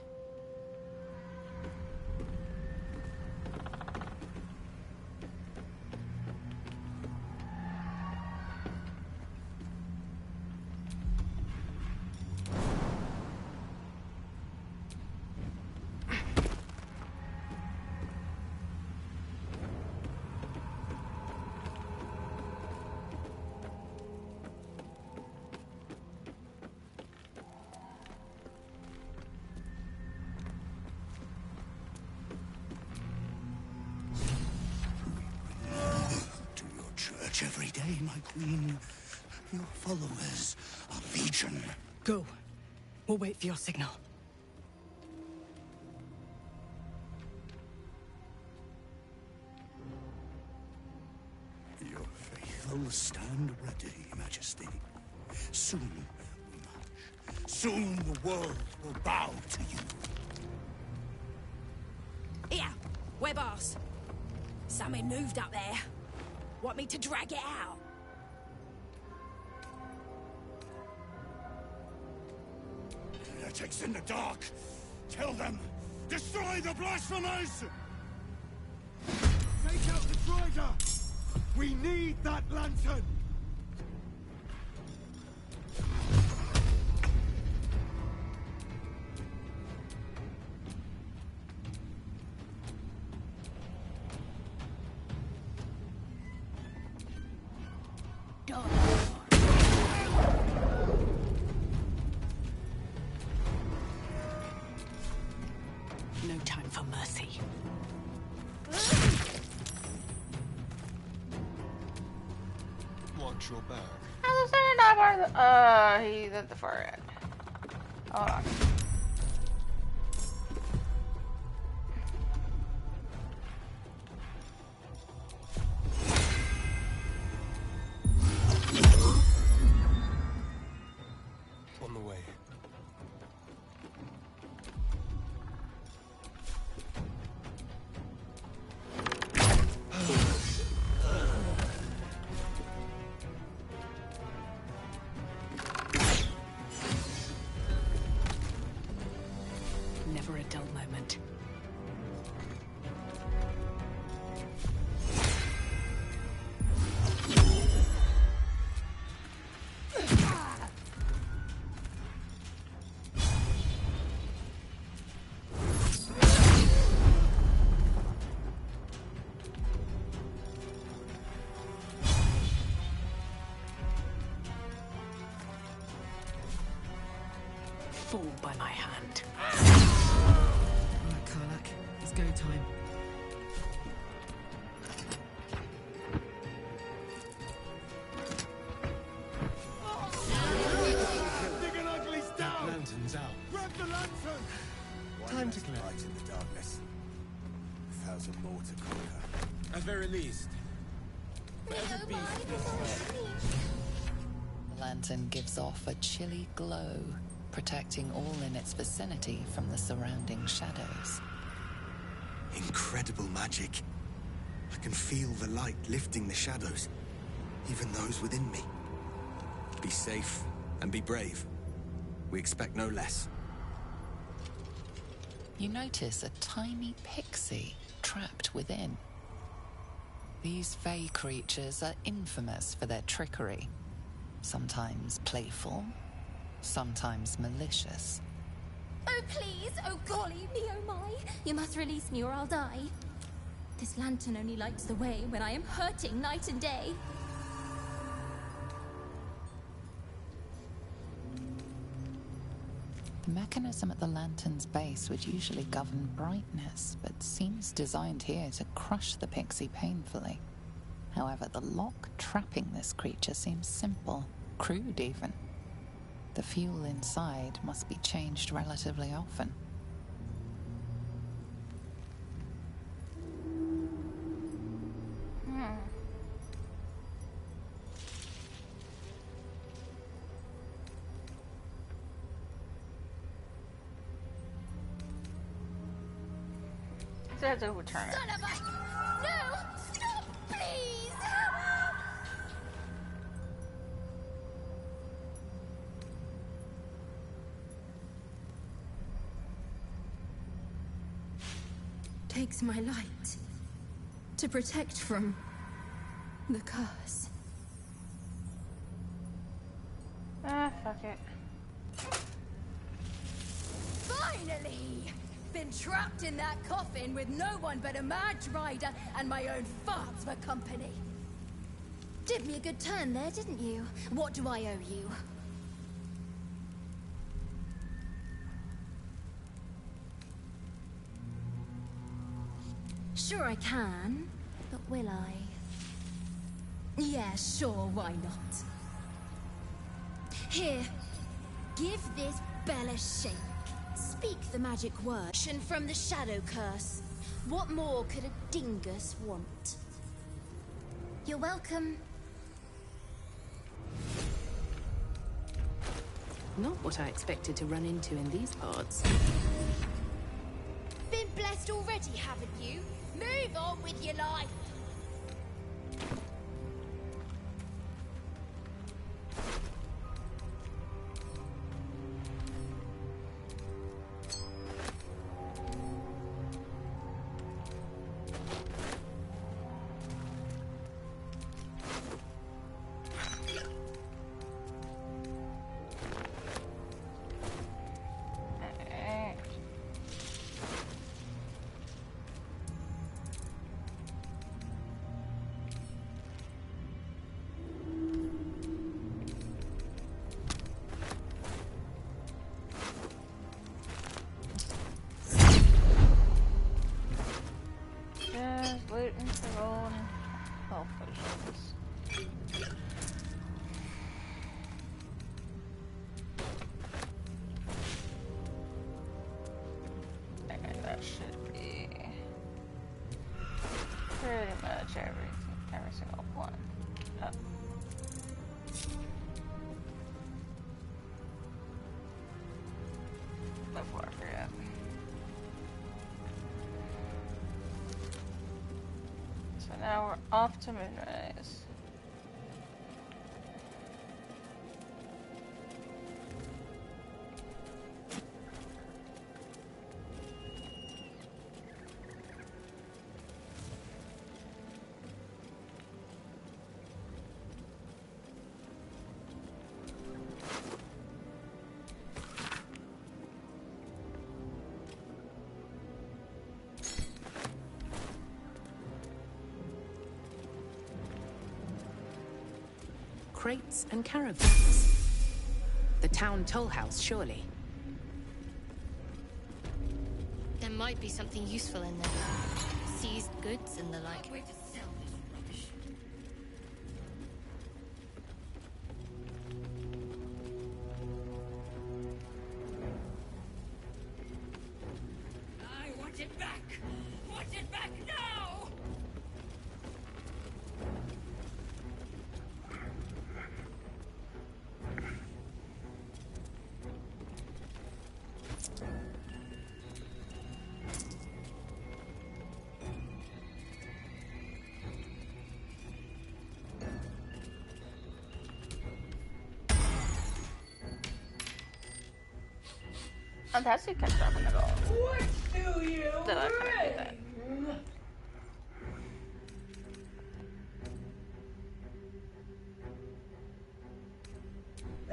Every day, my queen. Your followers are legion. Go. We'll wait for your signal. Your faithful stand ready, Majesty. Soon we march Soon the world will bow to you. Here, web ass. Something moved up there. Want me to drag it out? Heretics in the dark. Tell them, destroy the blasphemers! Take out the Drider! We need that lantern! No time for mercy. Watch your back. How's that not part of the... he's at the far end. Hold on. On the way. Never a dull moment. Fall by my hand. Alright, Karlak, it's go time. Dig an uglies down! Lanterns out. Grab the lantern! Time to clear. Light in the darkness. 1,000 more to conquer. At very least. For every beast The lantern gives off a chilly glow, protecting all in its vicinity from the surrounding shadows. Incredible magic. I can feel the light lifting the shadows, even those within me. Be safe and be brave. We expect no less. You notice a tiny pixie trapped within. These fey creatures are infamous for their trickery. Sometimes playful, sometimes malicious. Oh, please! Oh, golly me, oh my! You must release me or I'll die. This lantern only lights the way when I am hurting night and day. The mechanism at the lantern's base would usually govern brightness, but seems designed here to crush the pixie painfully. However, the lock trapping this creature seems simple, crude even. The fuel inside must be changed relatively often. So I have to overturn it. Son of a... No! Stop, please! Takes my light to protect from the curse. Ah, fuck it. Finally! Been trapped in that coffin with no one but a mad rider and my own farts for company. Did me a good turn there, didn't you? What do I owe you? Sure I can, but will I? Yeah, sure, why not? Here, give this bell a shake. Speak the magic word and from the ShadowCursed. What more could a dingus want? You're welcome. Not what I expected to run into in these parts. Been blessed already, haven't you? Move on with your life. Gluten for own health potions. Okay, that should be pretty much every single one. Oh. Before I forget. So now we're off to Moonrise. Crates and caravans. The town toll house, surely. There might be something useful in there. Seized goods and the like. I want it back! Want it back now! Oh, that's who kept dropping the ball. What do you Did I kind of do that?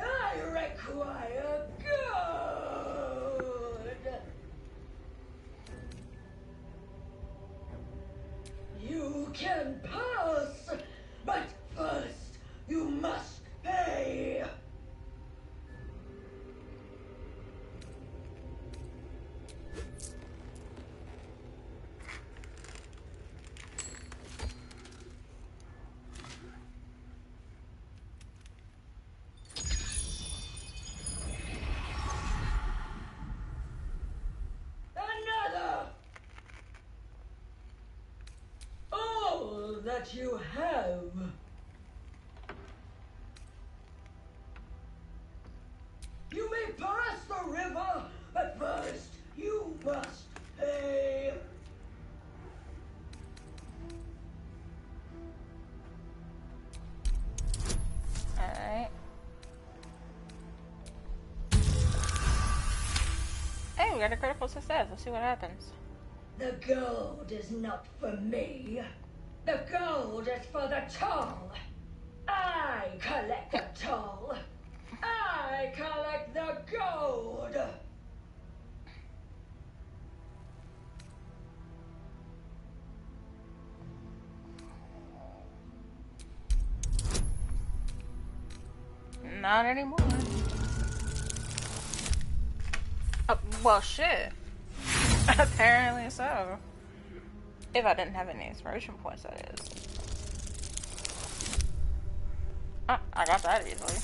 I require good. You can pass, but first you must pay. Another. All that you have. You may pass the river, but first you must pay. Alright. Hey, we got a critical success. Let's see what happens. The gold is not for me. The gold is for the toll. I collect the toll. I collect the gold. Not anymore. Oh, well, shit. Apparently so. If I didn't have any inspiration points, that is. Ah, I got that easily.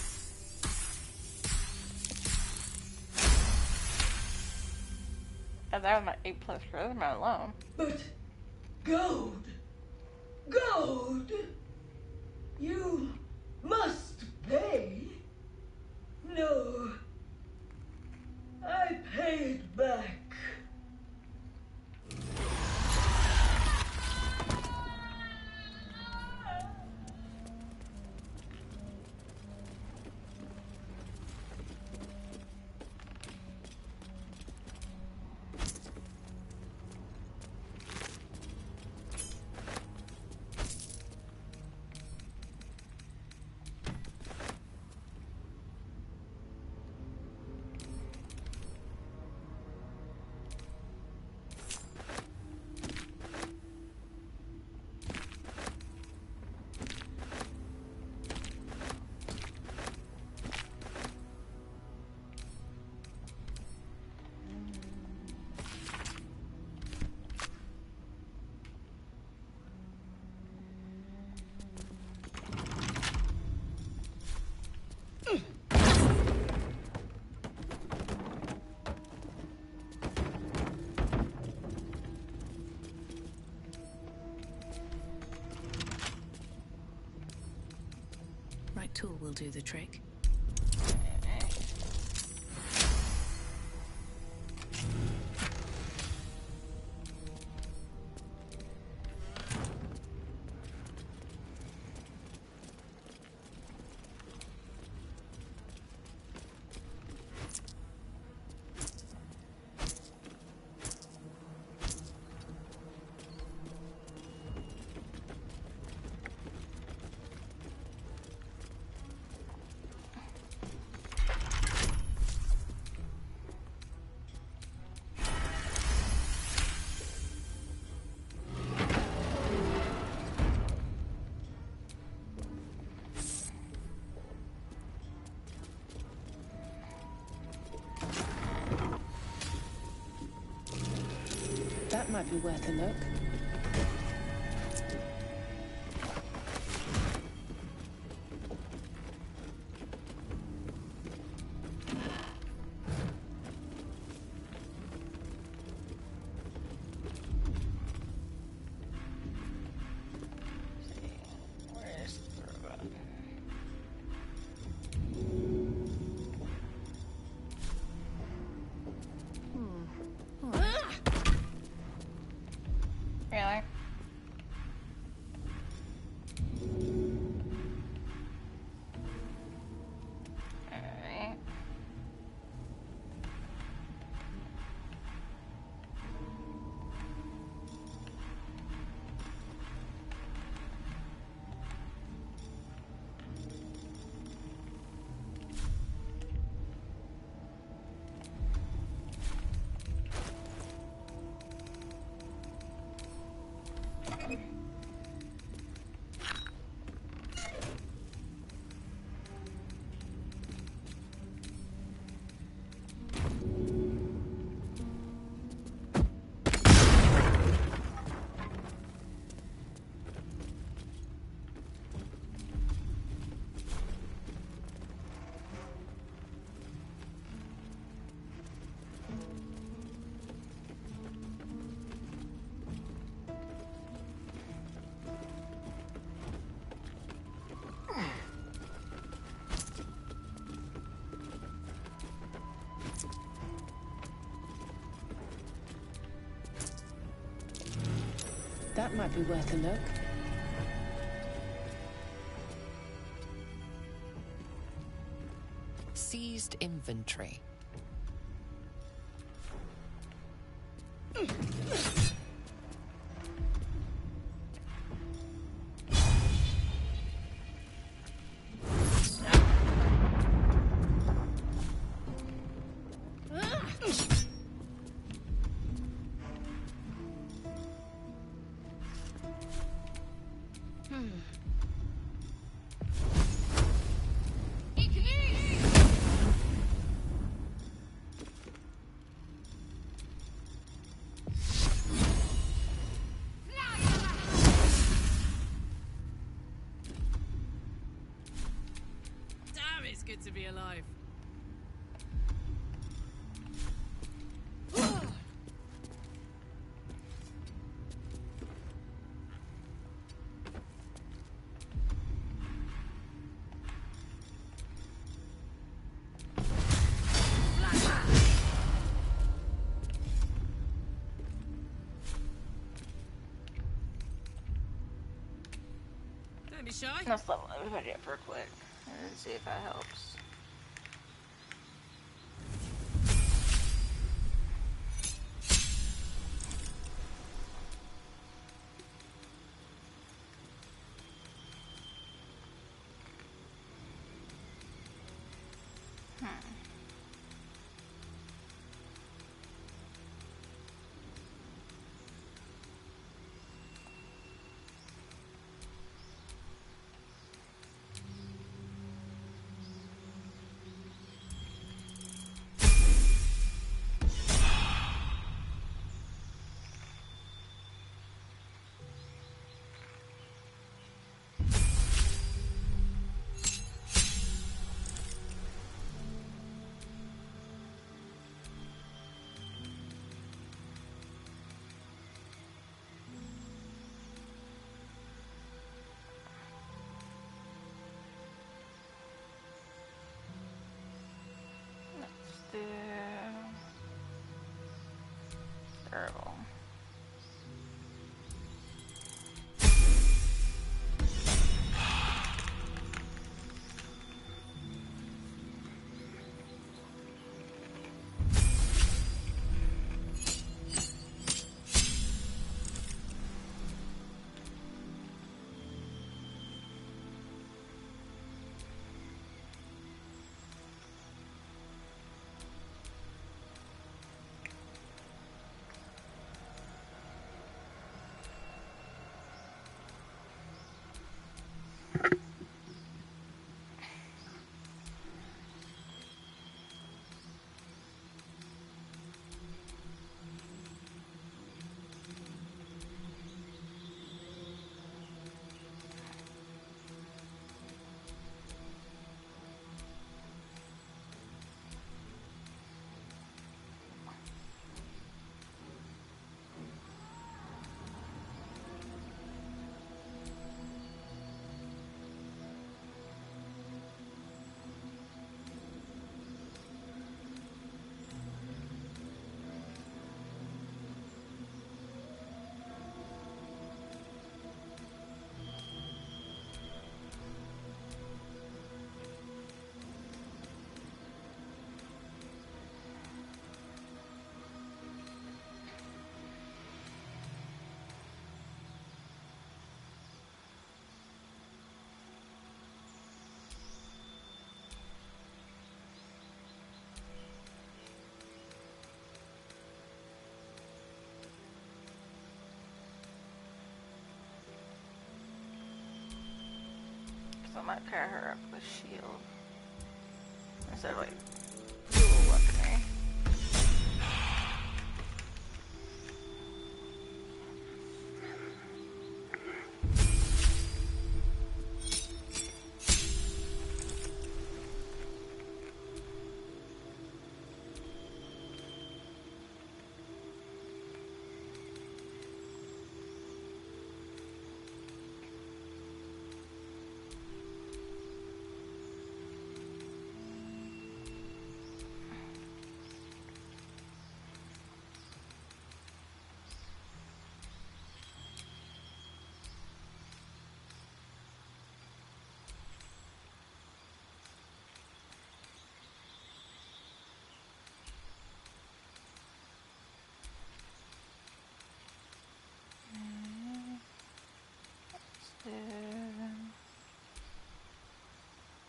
And that was my 8+ charisma alone. But gold. Gold. You must pay. No, tool will do the trick. That might be worth a look. Really? Alright. That might be worth a look. Seized inventory. Damn, it's good to be alive. Don't be shy. Let's level everybody up real quick and see if that helps. So I might carry her up with a shield. Instead of like, dual weaponry.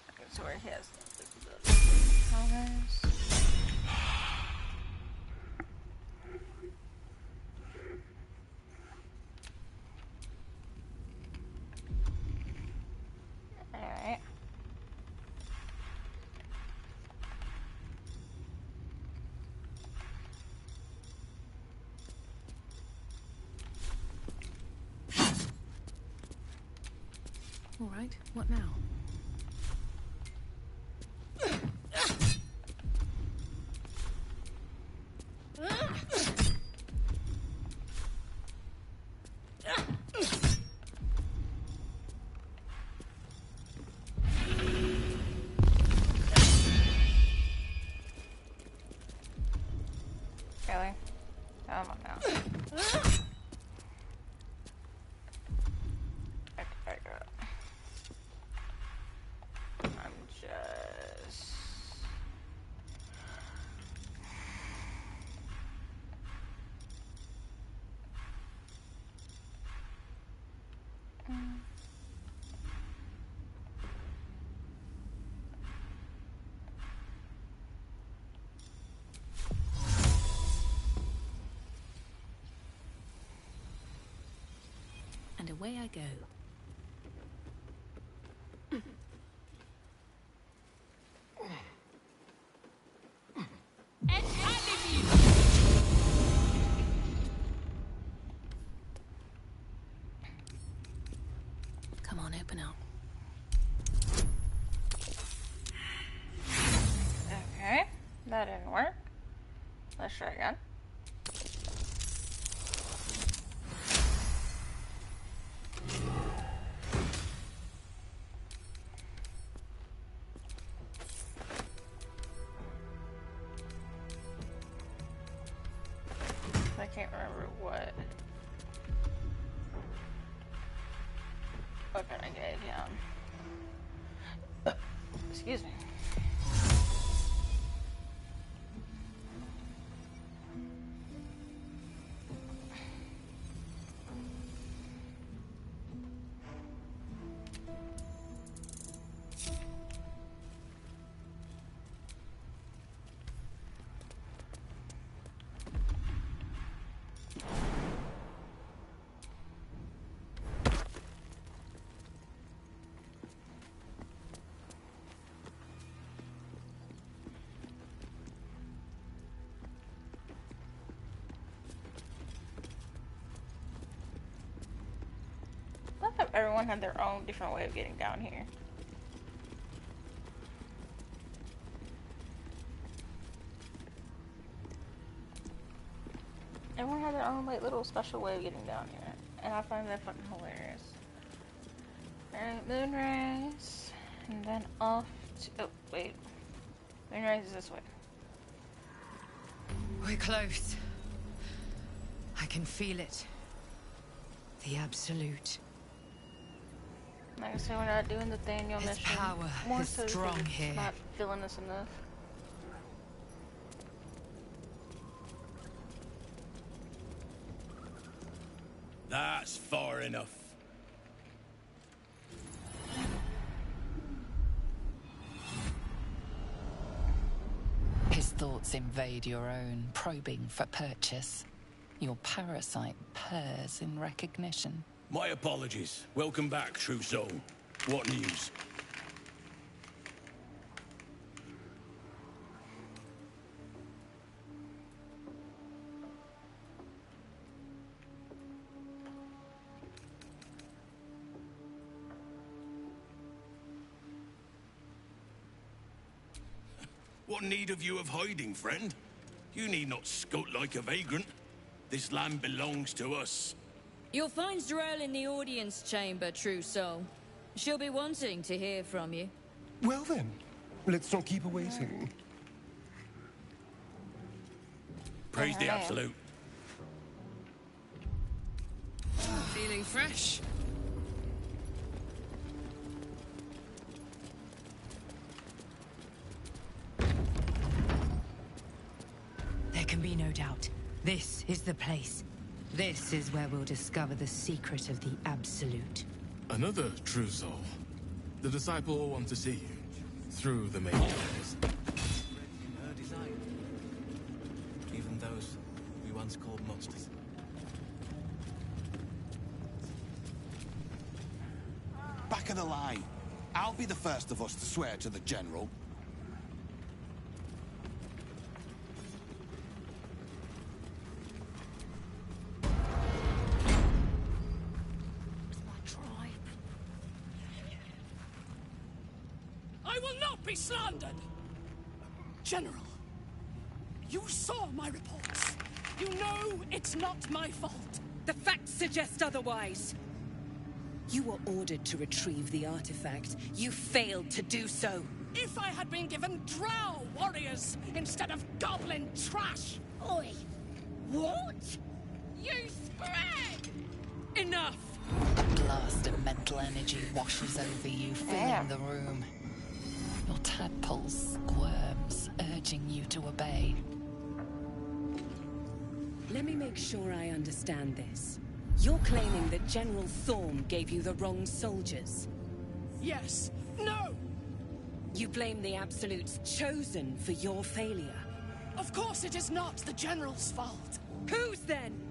Okay, so where he has counters. Alright. All right, what now? Really? Come on now. Okay, girl. I'm just... And away I go. Come on, open up. Okay, that didn't work. Let's try again. I can't remember what weapon I gave him. Excuse me. Everyone had their own different way of getting down here. Everyone had their own like little special way of getting down here, and I find that fucking hilarious. Alright, Moonrise, and then off to, oh wait, Moonrise is this way. We're close. I can feel it. The absolute. Like I said, we're not doing the Daniel Its mission. power More is so because strong it's here. not villainous enough. That's far enough. His thoughts invade your own, probing for purchase. Your parasite purrs in recognition. My apologies. Welcome back, true soul. What news? What need have you of hiding, friend? You need not skulk like a vagrant. This land belongs to us. You'll find Zarel in the audience chamber, true soul. She'll be wanting to hear from you. Well then, let's not keep her waiting. Praise the absolute. Feeling fresh? There can be no doubt. This is the place. This is where we'll discover the secret of the Absolute. Another true soul. The disciple will want to see you. Through the main doors. In her design. Even those we once called monsters. Back of the line. I'll be the first of us to swear to the General. I will not be slandered! General, you saw my reports. You know it's not my fault. The facts suggest otherwise. You were ordered to retrieve the artifact. You failed to do so. If I had been given drow warriors instead of goblin trash! Oi! What? You spread! Enough! A blast of mental energy washes over you, filling the room. Your tadpole squirms, urging you to obey. Let me make sure I understand this. You're claiming that General Thorm gave you the wrong soldiers? Yes. No! You blame the Absolute's Chosen for your failure? Of course it is not the General's fault. Whose then?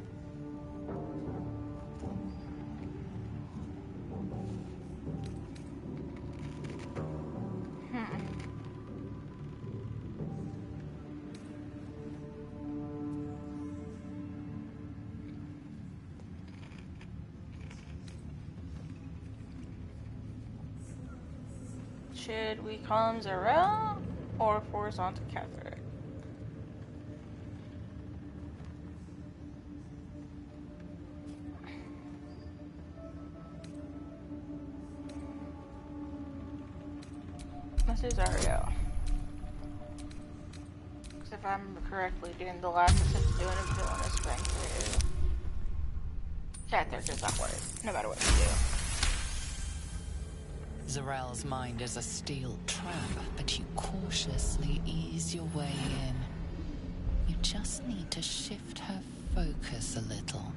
Should we call him Zarel or force on to Ketherick? Let's do Zarel. Because if I remember correctly, during the last attempt doing a villainous thing through, Ketherick does not work, no matter what you do. Zarel's mind is a steel trap, but you cautiously ease your way in. You just need to shift her focus a little.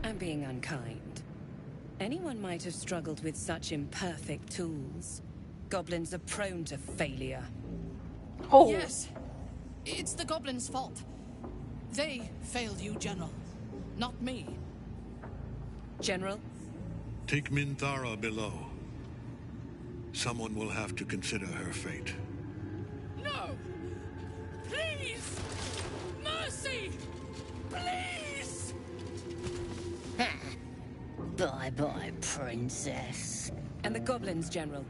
I'm being unkind. Anyone might have struggled with such imperfect tools. Goblins are prone to failure. Oh. Yes. It's the goblins' fault. They failed you, General. Not me. General? Take Minthara below. Someone will have to consider her fate. No! Please! Mercy! Please! Bye-bye, princess. And the goblins, General.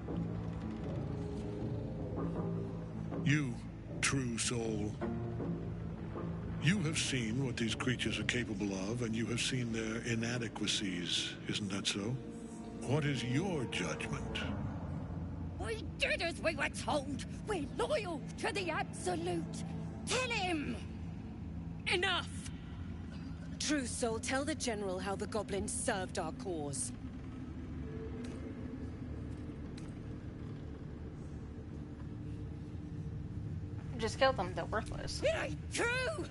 You, true soul. You have seen what these creatures are capable of, and you have seen their inadequacies. Isn't that so? What is your judgment? We did as we were told. We're loyal to the Absolute. Tell him! Enough! True Soul, tell the General how the goblins served our cause. Just kill them, they're worthless. It ain't true!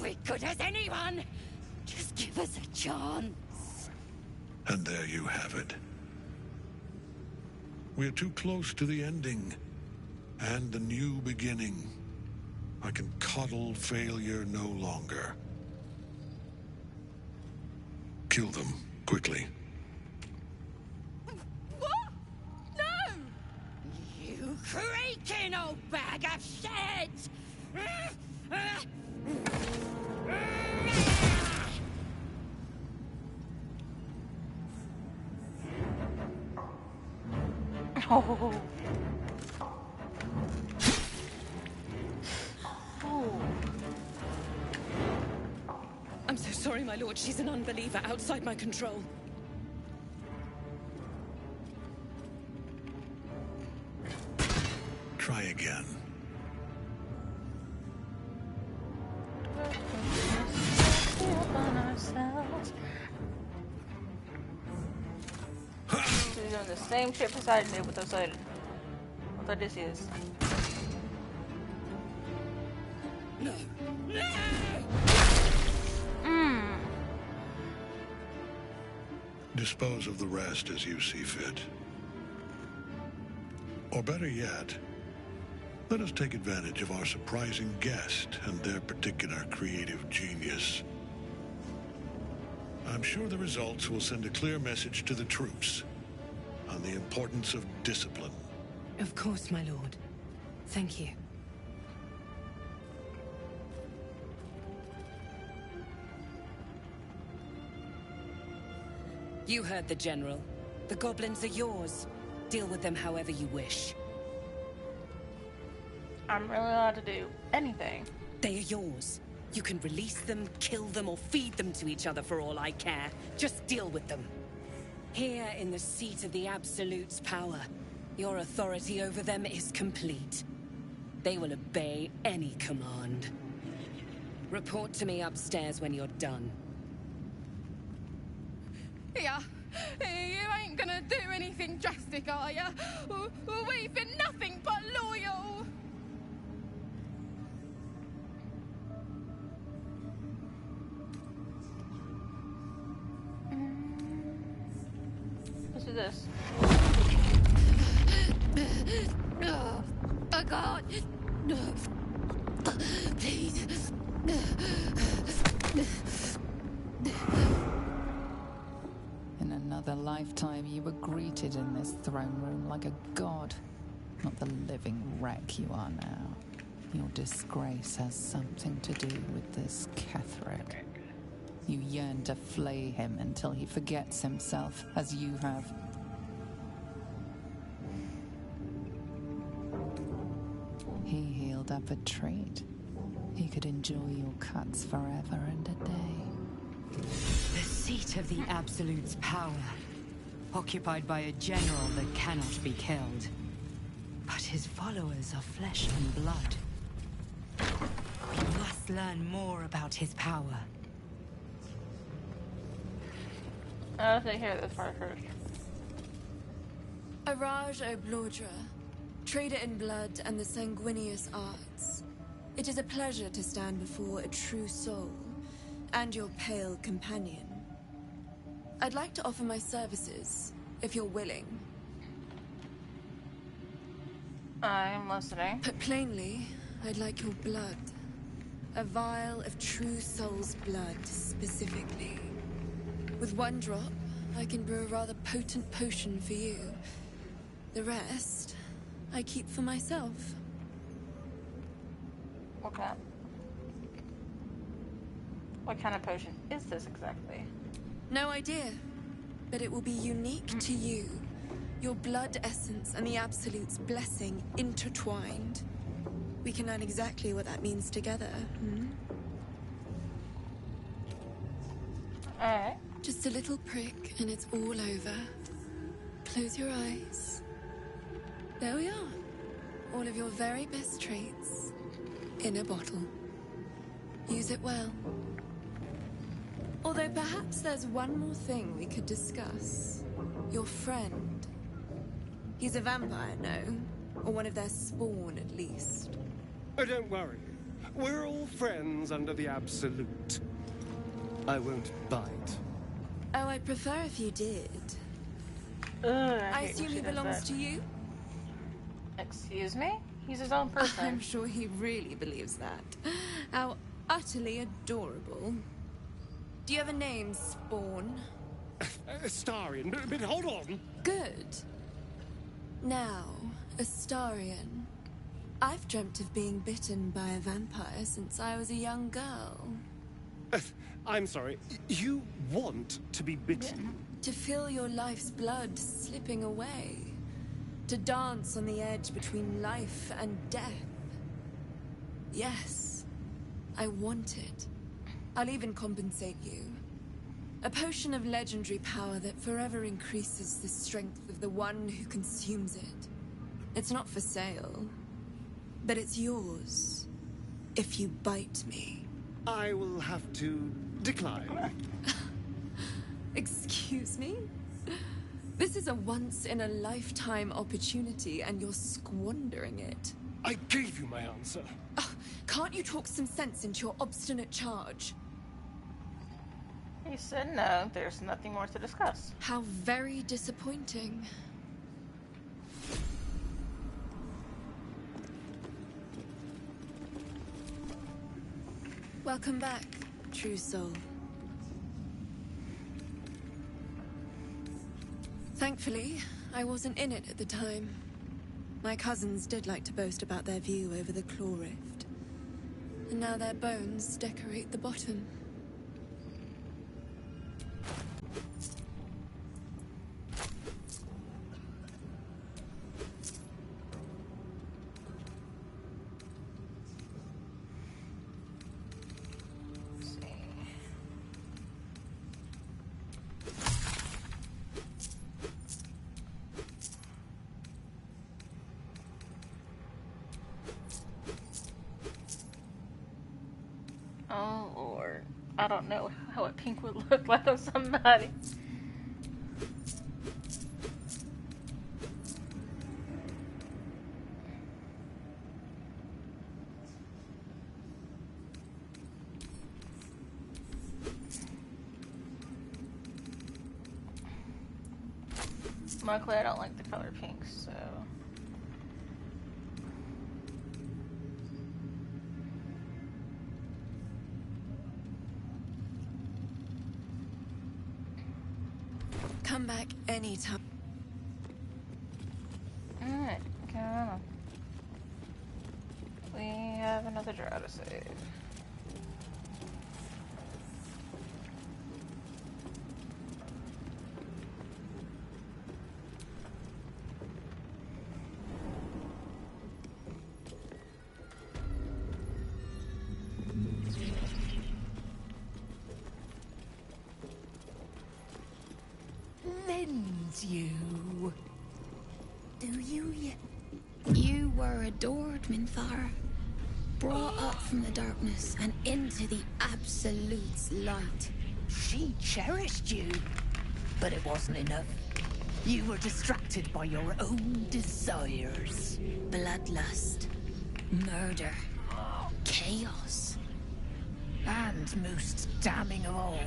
We're good as anyone! Just give us a chance. And there you have it. We're too close to the ending. And the new beginning. I can coddle failure no longer. Kill them, quickly. What? No! You creaking old bag of shit! Oh. Oh. I'm so sorry, my lord. She's an unbeliever outside my control. Try again. He's doing the same shit Poseidon did with Poseidon. What that is. Dispose of the rest as you see fit. Or better yet, let us take advantage of our surprising guest and their particular creative genius. I'm sure the results will send a clear message to the troops on the importance of discipline. Of course, my lord. Thank you. You heard the General. The goblins are yours. Deal with them however you wish. I'm really allowed to do anything. They are yours. You can release them, kill them, or feed them to each other for all I care. Just deal with them. Here in the seat of the Absolute's power, your authority over them is complete. They will obey any command. Report to me upstairs when you're done. Yeah, you ain't gonna do anything drastic, are ya? We've been nothing but loyal. Let's do this. Oh, God! Please. In another lifetime, you were greeted in this throne room like a god, not the living wreck you are now. Your disgrace has something to do with this Ketheric. You yearn to flay him until he forgets himself, as you have. He healed up a treat. He could enjoy your cuts forever and a day. The seat of the Absolute's power, occupied by a general that cannot be killed. But his followers are flesh and blood. We must learn more about his power. I don't think I hear this part first. Araj Oblodra, trader in blood and the sanguineous arts. It is a pleasure to stand before a true soul, and your pale companion. I'd like to offer my services, if you're willing. I'm listening. Put plainly, I'd like your blood. A vial of true soul's blood, specifically. With one drop, I can brew a rather potent potion for you. The rest, I keep for myself. What kind of potion is this exactly? No idea. but it will be unique to you. Your blood essence and the Absolute's blessing intertwined. We can learn exactly what that means together, Alright. Just a little prick and it's all over. Close your eyes. There we are. All of your very best traits in a bottle. Use it well. Although perhaps there's one more thing we could discuss. Your friend. He's a vampire, no? Or one of their spawn, at least. Oh, don't worry. We're all friends under the Absolute. I won't bite. Oh, I'd prefer if you did. I assume he belongs to you? Excuse me? He's his own person. I'm sure he really believes that. How utterly adorable. Do you have a name, Spawn? Astarion, but hold on. Good. Now, Astarion. I've dreamt of being bitten by a vampire since I was a young girl. I'm sorry. You want to be bitten? To feel your life's blood slipping away. To dance on the edge between life and death. Yes, I want it. I'll even compensate you. A potion of legendary power that forever increases the strength of the one who consumes it. It's not for sale, but it's yours if you bite me. I will have to decline. Excuse me? This is a once-in-a-lifetime opportunity, and you're squandering it. I gave you my answer. Can't you talk some sense into your obstinate charge? He said no, there's nothing more to discuss. How very disappointing. Welcome back, true soul. Thankfully, I wasn't in it at the time. My cousins did like to boast about their view over the claw rift. And now their bones decorate the bottom. Oh Lord, I don't know how a pink would look like on somebody. Luckily, I don't like the color pink, so. Come back anytime. Alright, okay, we have another draw to save. You. Do you yet? You were adored, Minthar. Brought up from the darkness and into the Absolute's light. She cherished you, but it wasn't enough. You were distracted by your own desires. Bloodlust, murder, chaos. And most damning of all,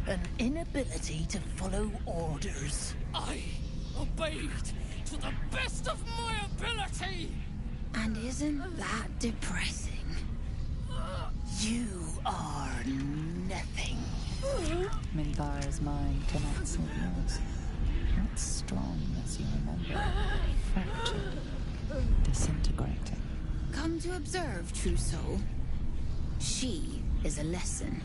an inability to follow orders. I obeyed to the best of my ability! And isn't that depressing? You are nothing. Minthar's mind connects with yours. Not strong as you remember. Fractured. Disintegrating. Come to observe, true soul. She is a lesson.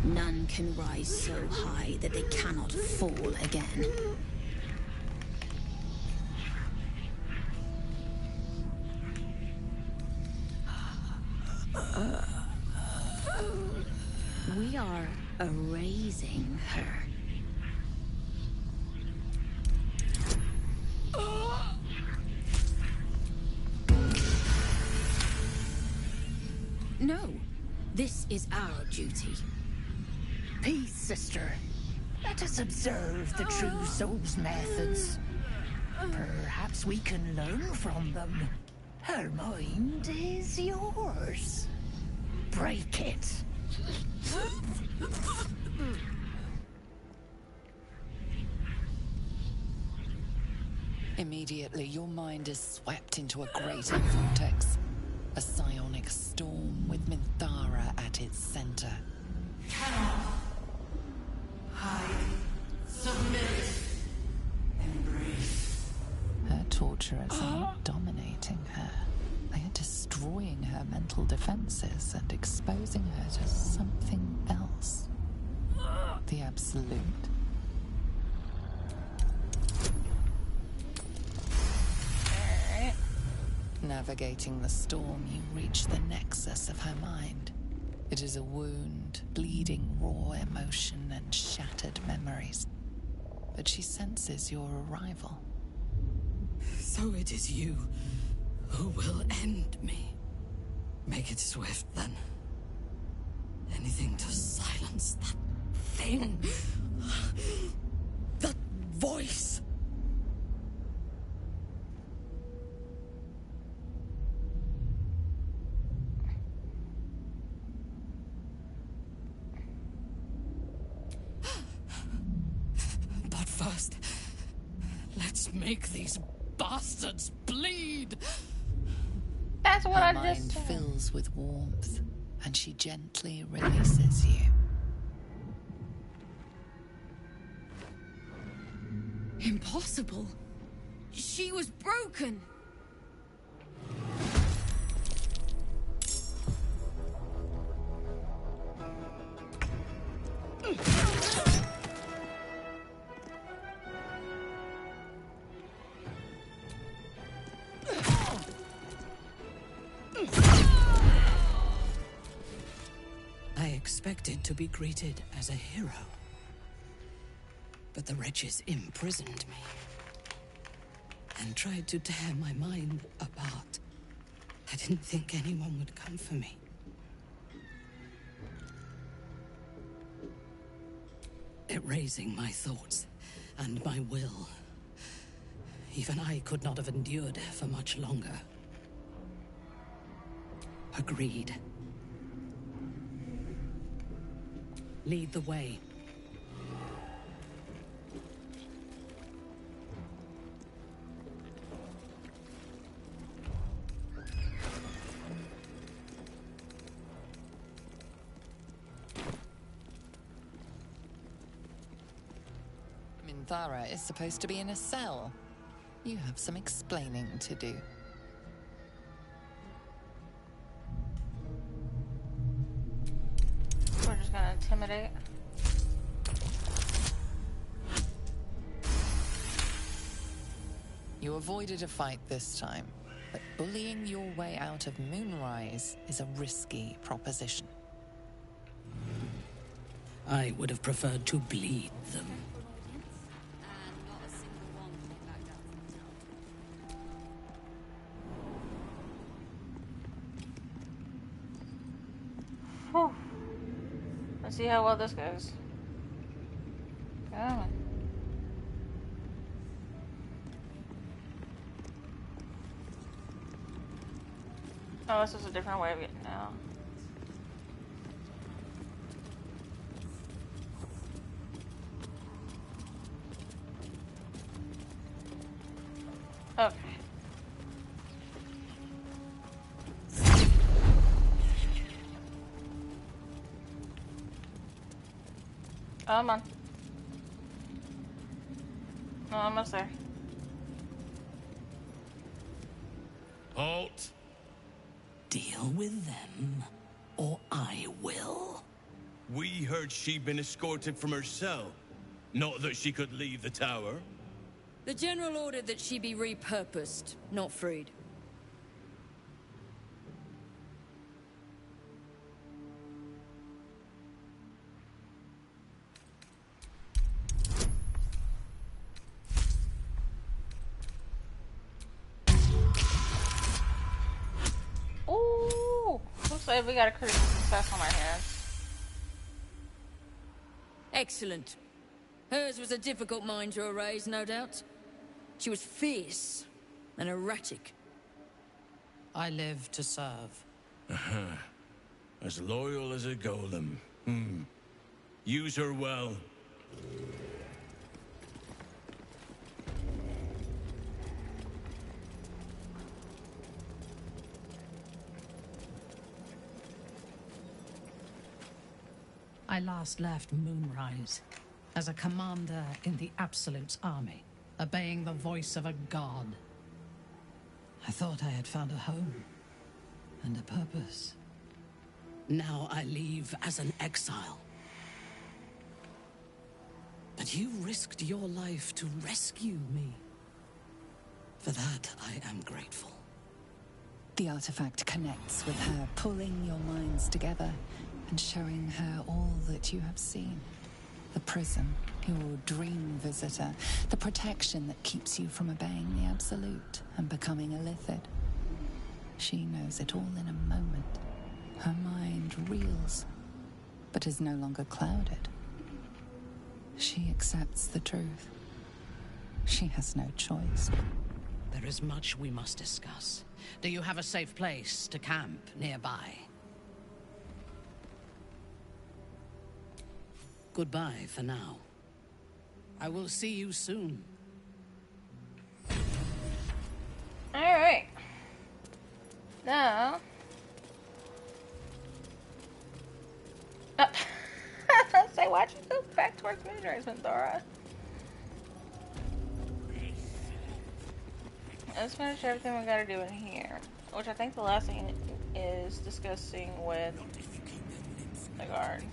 None can rise so high that they cannot fall again. We are erasing her. No, this is our duty. Peace, sister. Let us observe the true soul's methods. Perhaps we can learn from them. Her mind is yours. Break it. Immediately, your mind is swept into a greater vortex. A psionic storm with Minthara at its center. Cannot hide, submit, embrace. Her torturers aren't dominating her. They are destroying her mental defenses and exposing her to something else. The Absolute. Navigating the storm, you reach the nexus of her mind. It is a wound, bleeding raw emotion and shattered memories. But she senses your arrival. So it is you who will end me. Make it swift, then. Anything to silence that thing. That voice. But first, let's make these bastards bleed. That's what Her I mind just said. fills with warmth, and she gently releases you. Impossible. She was broken. I expected to be greeted as a hero. But the wretches imprisoned me and tried to tear my mind apart. I didn't think anyone would come for me. Erasing my thoughts and my will. Even I could not have endured for much longer. Agreed. Lead the way. Minthara is supposed to be in a cell. You have some explaining to do. We're just gonna intimidate. You avoided a fight this time, but bullying your way out of Moonrise is a risky proposition. I would have preferred to bleed them. Whew. Let's see how well this goes. Come on. Oh, this is a different way of getting now. Okay. Come on. No, I'm almost there. Halt! Deal with them, or I will. We heard she'd been escorted from her cell. Not that she could leave the tower. The General ordered that she be repurposed, not freed. Ooh! Looks like we got a critical success on our hands. Excellent. Hers was a difficult mind to erase, no doubt. She was fierce and erratic. I live to serve. As loyal as a golem. Use her well. I last left Moonrise as a commander in the Absolute's army, obeying the voice of a god. I thought I had found a home and a purpose. Now I leave as an exile. But you risked your life to rescue me. For that, I am grateful. The artifact connects with her, pulling your minds together and showing her all that you have seen. The prison, your dream visitor, the protection that keeps you from obeying the Absolute and becoming a Lithid. She knows it all in a moment. Her mind reels, but is no longer clouded. She accepts the truth. She has no choice. There is much we must discuss. Do you have a safe place to camp nearby? Goodbye for now. I will see you soon. Alright. Now... Say, why'd you go back towards Moonrise, Minthara? Let's finish everything we gotta do in here. Which I think the last thing is discussing with the guard.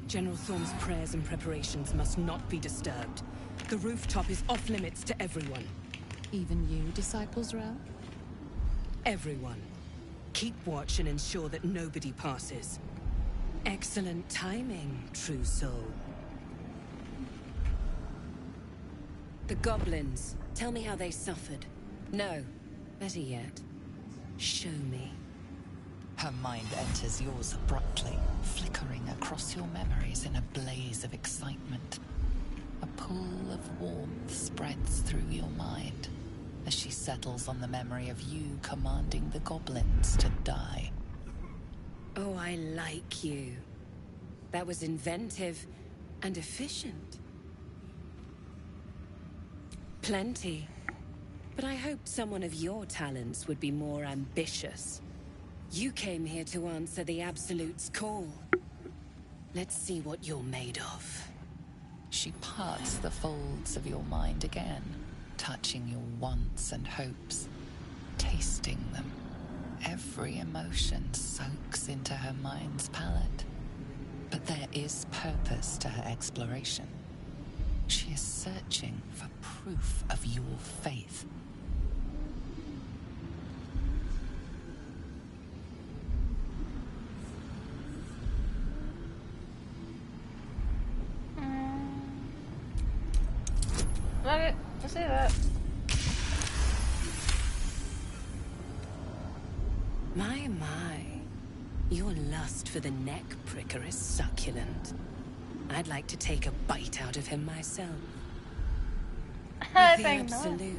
General Thorm's prayers and preparations must not be disturbed. The rooftop is off limits to everyone. Even you, Disciples Row? Everyone. Keep watch and ensure that nobody passes. Excellent timing, true soul. The goblins. Tell me how they suffered. No, better yet, show me. Her mind enters yours abruptly, flickering across your memories in a blaze of excitement. A pool of warmth spreads through your mind as she settles on the memory of you commanding the goblins to die. Oh, I like you. That was inventive and efficient. Plenty. But I hoped someone of your talents would be more ambitious. You came here to answer the Absolute's call. Let's see what you're made of. She parts the folds of your mind again, touching your wants and hopes, tasting them. Every emotion soaks into her mind's palate. But there is purpose to her exploration. She is searching for proof of your faith. Okay, let's see that. My. Your lust for the neck pricker is succulent. I'd like to take a bite out of him myself. With the Absolute,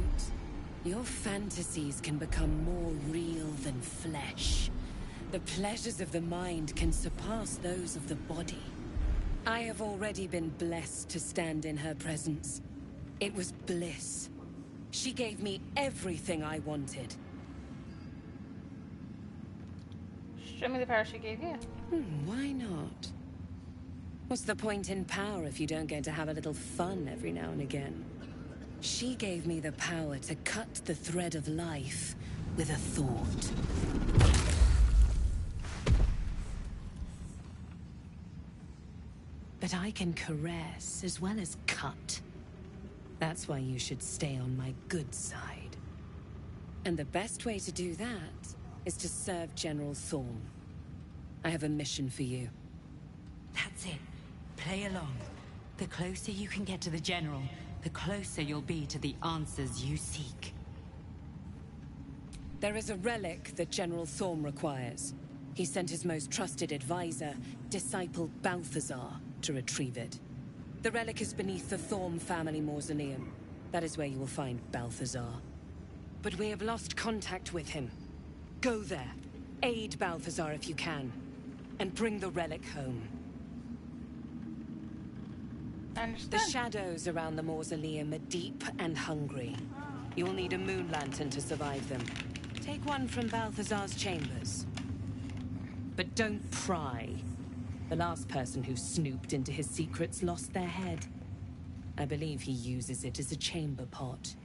your fantasies can become more real than flesh. The pleasures of the mind can surpass those of the body. I have already been blessed to stand in her presence. It was bliss. She gave me everything I wanted. Show me the power she gave you. Why not? What's the point in power if you don't get to have a little fun every now and again? She gave me the power to cut the thread of life with a thought. But I can caress as well as cut. That's why you should stay on my good side. And the best way to do that is to serve General Thorm. I have a mission for you. That's it. Play along. The closer you can get to the General, the closer you'll be to the answers you seek. There is a relic that General Thorm requires. He sent his most trusted advisor, disciple Balthazar, to retrieve it. The relic is beneath the Thorm family mausoleum. That is where you will find Balthazar. But we have lost contact with him. Go there, aid Balthazar if you can, and bring the relic home. The shadows around the mausoleum are deep and hungry. You will need a moon lantern to survive them. Take one from Balthazar's chambers. But don't pry. The last person who snooped into his secrets lost their head. I believe he uses it as a chamber pot.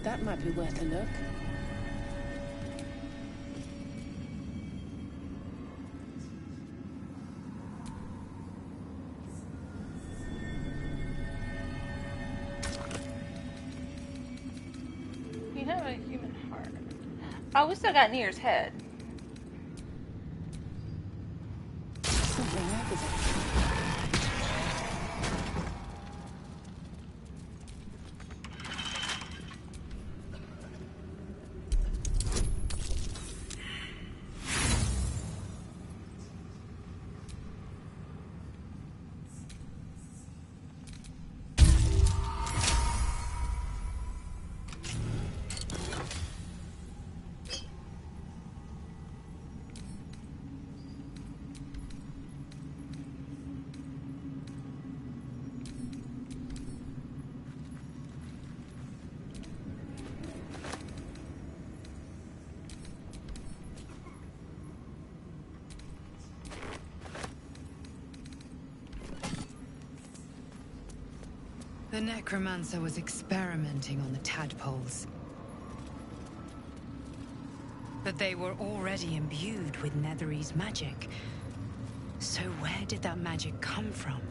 That might be worth a look. You have a human heart. Oh, we still got Nier's head. Something up with it. The necromancer was experimenting on the tadpoles. But they were already imbued with Nethery's magic. So where did that magic come from?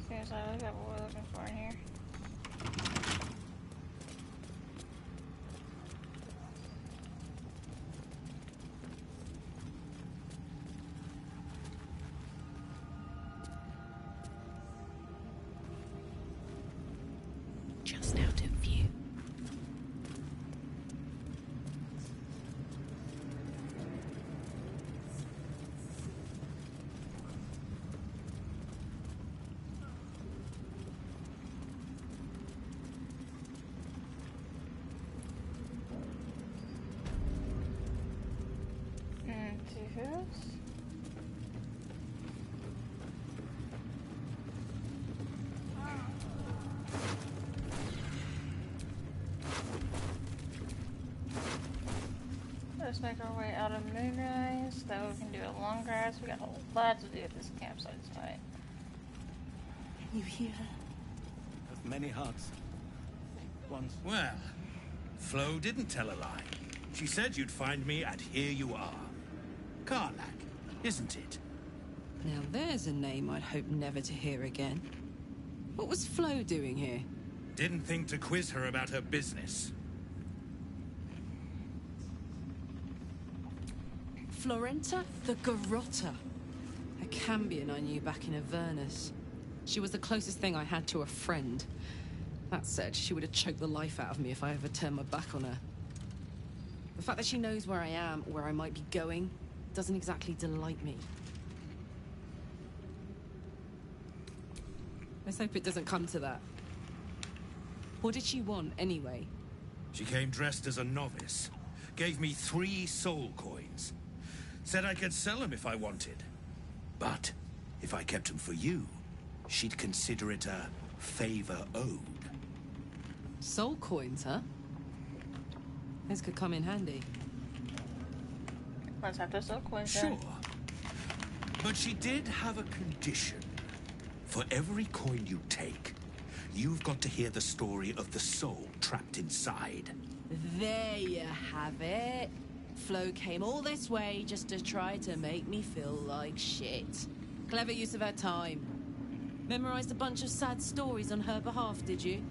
Seriously, look at what we're looking for in here. Just out of view. through this? Let's make our way out of Moonrise. That way we can do a long rest. We got a lot to do at this campsite tonight. You hear? Of many hearts. Once. Well, Flo didn't tell a lie. She said you'd find me, and here you are. Karlak, isn't it? Now there's a name I'd hope never to hear again. What was Flo doing here? Didn't think to quiz her about her business. Florenta the Garotta. A Cambion I knew back in Avernus. She was the closest thing I had to a friend. That said, she would have choked the life out of me if I ever turned my back on her. The fact that she knows where I am, where I might be going, doesn't exactly delight me. Let's hope it doesn't come to that. What did she want, anyway? She came dressed as a novice. Gave me 3 soul coins. Said I could sell them if I wanted. But if I kept them for you, she'd consider it a favor owed. Soul coins, huh? This could come in handy. Let's have the soul coins. Sure. But she did have a condition. For every coin you take, you've got to hear the story of the soul trapped inside. There you have it. Flo came all this way just to try to make me feel like shit. Clever use of her time. Memorized a bunch of sad stories on her behalf, did you?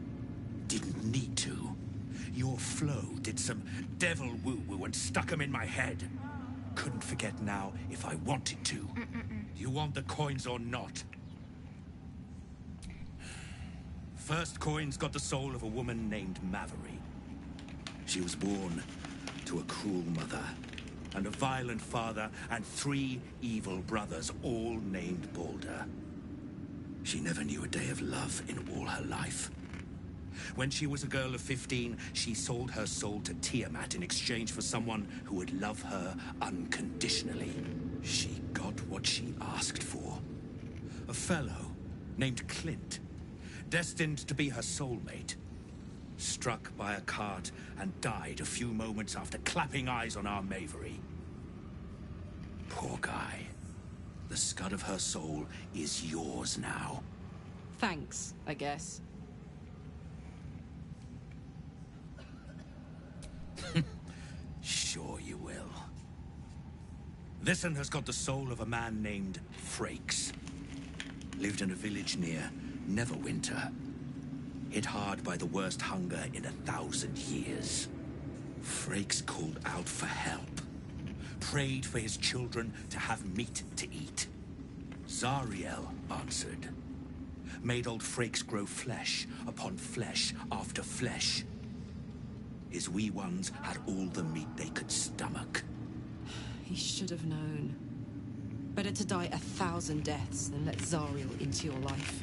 Didn't need to. Your Flo did some devil woo-woo and stuck 'em in my head. Couldn't forget now if I wanted to. You want the coins or not? First coin's got the soul of a woman named Mavery. She was born to a cruel mother, and a violent father, and 3 evil brothers, all named Balder. She never knew a day of love in all her life. When she was a girl of 15, she sold her soul to Tiamat in exchange for someone who would love her unconditionally. She got what she asked for. A fellow named Clint, destined to be her soulmate. Struck by a cart and died a few moments after clapping eyes on our Mavery. Poor guy. The scud of her soul is yours now. Thanks, I guess. Sure you will. This'n has got the soul of a man named Frakes. Lived in a village near Neverwinter. Hit hard by the worst hunger in 1,000 years. Frakes called out for help. Prayed for his children to have meat to eat. Zariel answered. Made old Frakes grow flesh upon flesh after flesh. His wee ones had all the meat they could stomach. He should have known. Better to die 1,000 deaths than let Zariel into your life.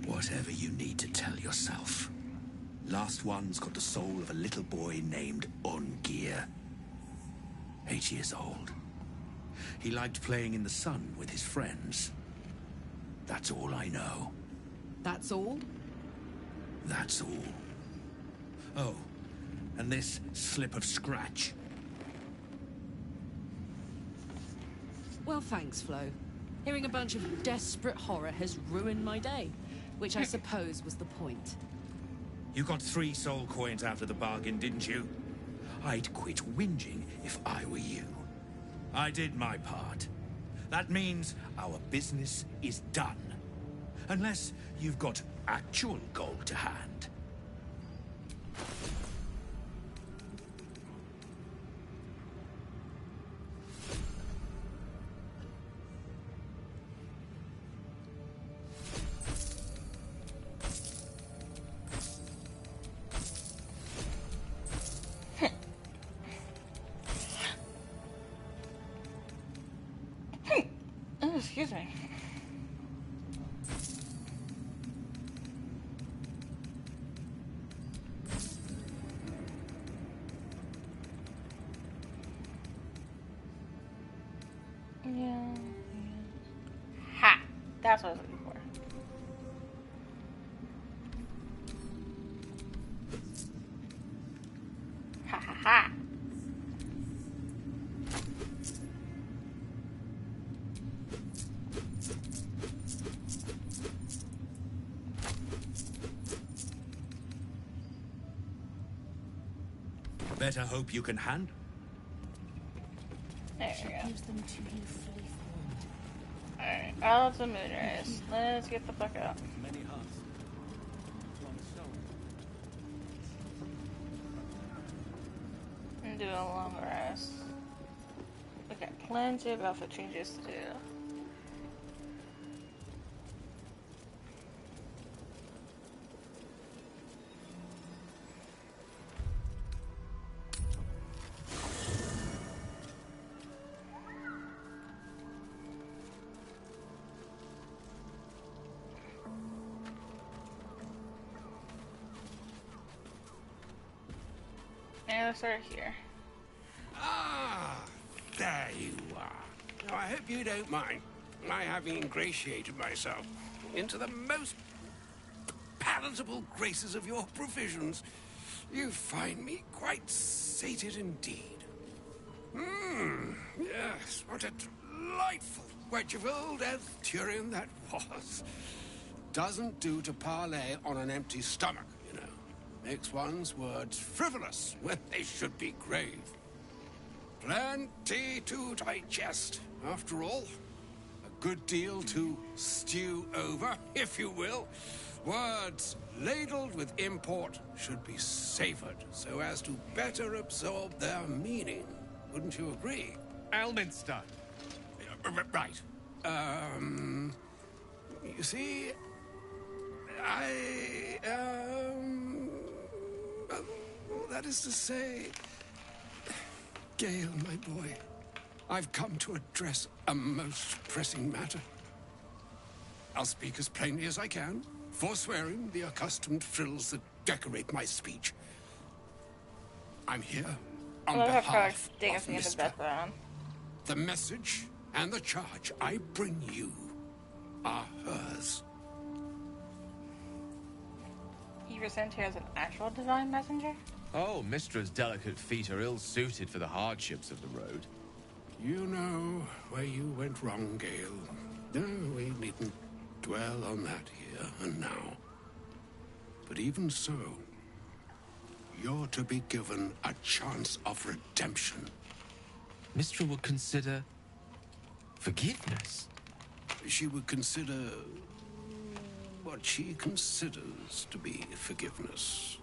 Whatever you need to tell yourself. Last one's got the soul of a little boy named Ongir. 8 years old. He liked playing in the sun with his friends. That's all I know. That's all? That's all. Oh, and this slip of scratch. Well, thanks, Flo. Hearing a bunch of desperate horror has ruined my day, which I suppose was the point. You got 3 soul coins out of the bargain, didn't you? I'd quit whinging if I were you. I did my part. That means our business is done. Unless you've got actual gold to hand. Oh, excuse me. That's what I was looking for. Ha ha ha. Better hope you can handle. There we go. Alright, out to Moonrise. Let's get the fuck out. Many hearts. One soul. And do a long rest. We got plenty of outfit changes to do. And let's start here. Ah, there you are. Now, I hope you don't mind my having ingratiated myself into the most palatable graces of your provisions. You find me quite sated indeed. Yes, what a delightful wedge of old Arthurian that was. Doesn't do to parley on an empty stomach, you know. Makes one's words frivolous when they should be grave. Plenty to digest, after all. A good deal to stew over, if you will. Words ladled with import should be savored so as to better absorb their meaning. Wouldn't you agree? Elminster. Right. You see, that is to say, Gale, my boy, I've come to address a most pressing matter. I'll speak as plainly as I can, forswearing the accustomed frills that decorate my speech. I'm here on behalf of Mister. The message and the charge I bring you are hers. You were sent here as an actual divine messenger? Oh, Mistra's delicate feet are ill-suited for the hardships of the road. You know where you went wrong, Gale. No, we needn't dwell on that here and now. But even so, you're to be given a chance of redemption. Mistra would consider forgiveness. She would consider what she considers to be forgiveness.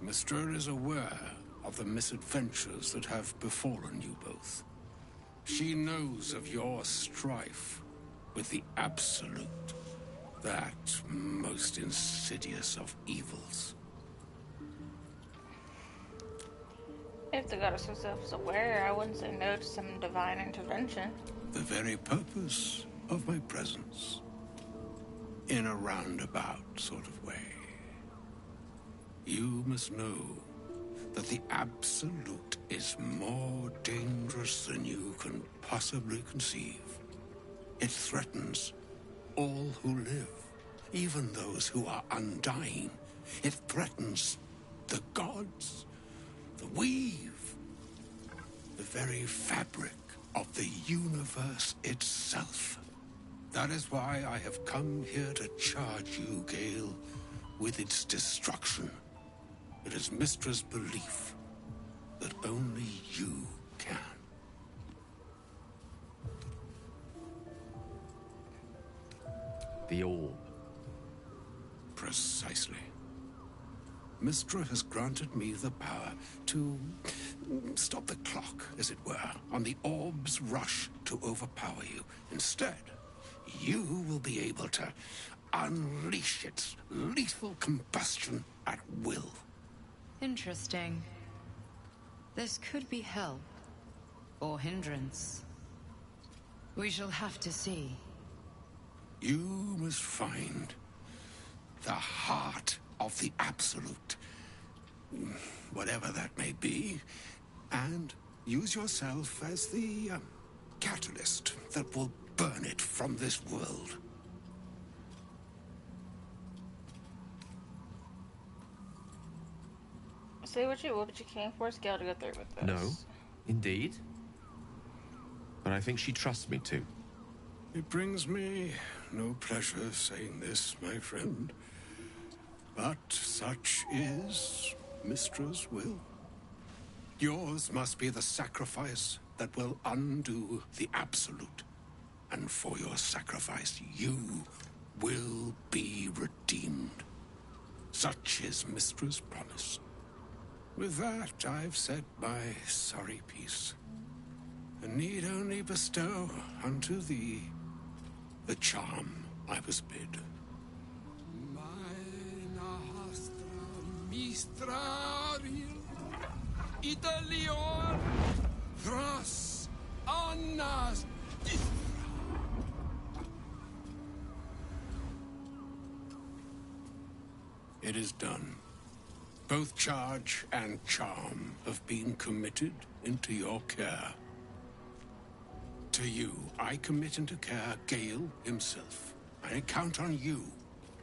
Mistra is aware of the misadventures that have befallen you both. She knows of your strife with the Absolute, that most insidious of evils. If the goddess herself was aware, I wouldn't say no to some divine intervention. The very purpose of my presence. In a roundabout sort of way. You must know that the Absolute is more dangerous than you can possibly conceive. It threatens all who live, even those who are undying. It threatens the gods, the weave, the very fabric of the universe itself. That is why I have come here to charge you, Gale, with its destruction. It is Mistra's belief that only you can. The orb. Precisely. Mistra has granted me the power to stop the clock, as it were, on the orb's rush to overpower you. Instead, you will be able to unleash its lethal combustion at will. Interesting. This could be help, or hindrance. We shall have to see. You must find the heart of the Absolute, whatever that may be, and use yourself as the catalyst that will burn it from this world. Say what you will, but you can't force Gale to go through with this. No, indeed. But I think she trusts me too. It brings me no pleasure saying this, my friend. But such is Mistra's will. Yours must be the sacrifice that will undo the Absolute. And for your sacrifice, you will be redeemed. Such is Mistra's promise. With that, I've said my sorry piece, and need only bestow unto thee the charm I was bid. Italior Thras Annas. It is done. Both charge and charm have been committed into your care. To you, I commit into care Gale himself. I count on you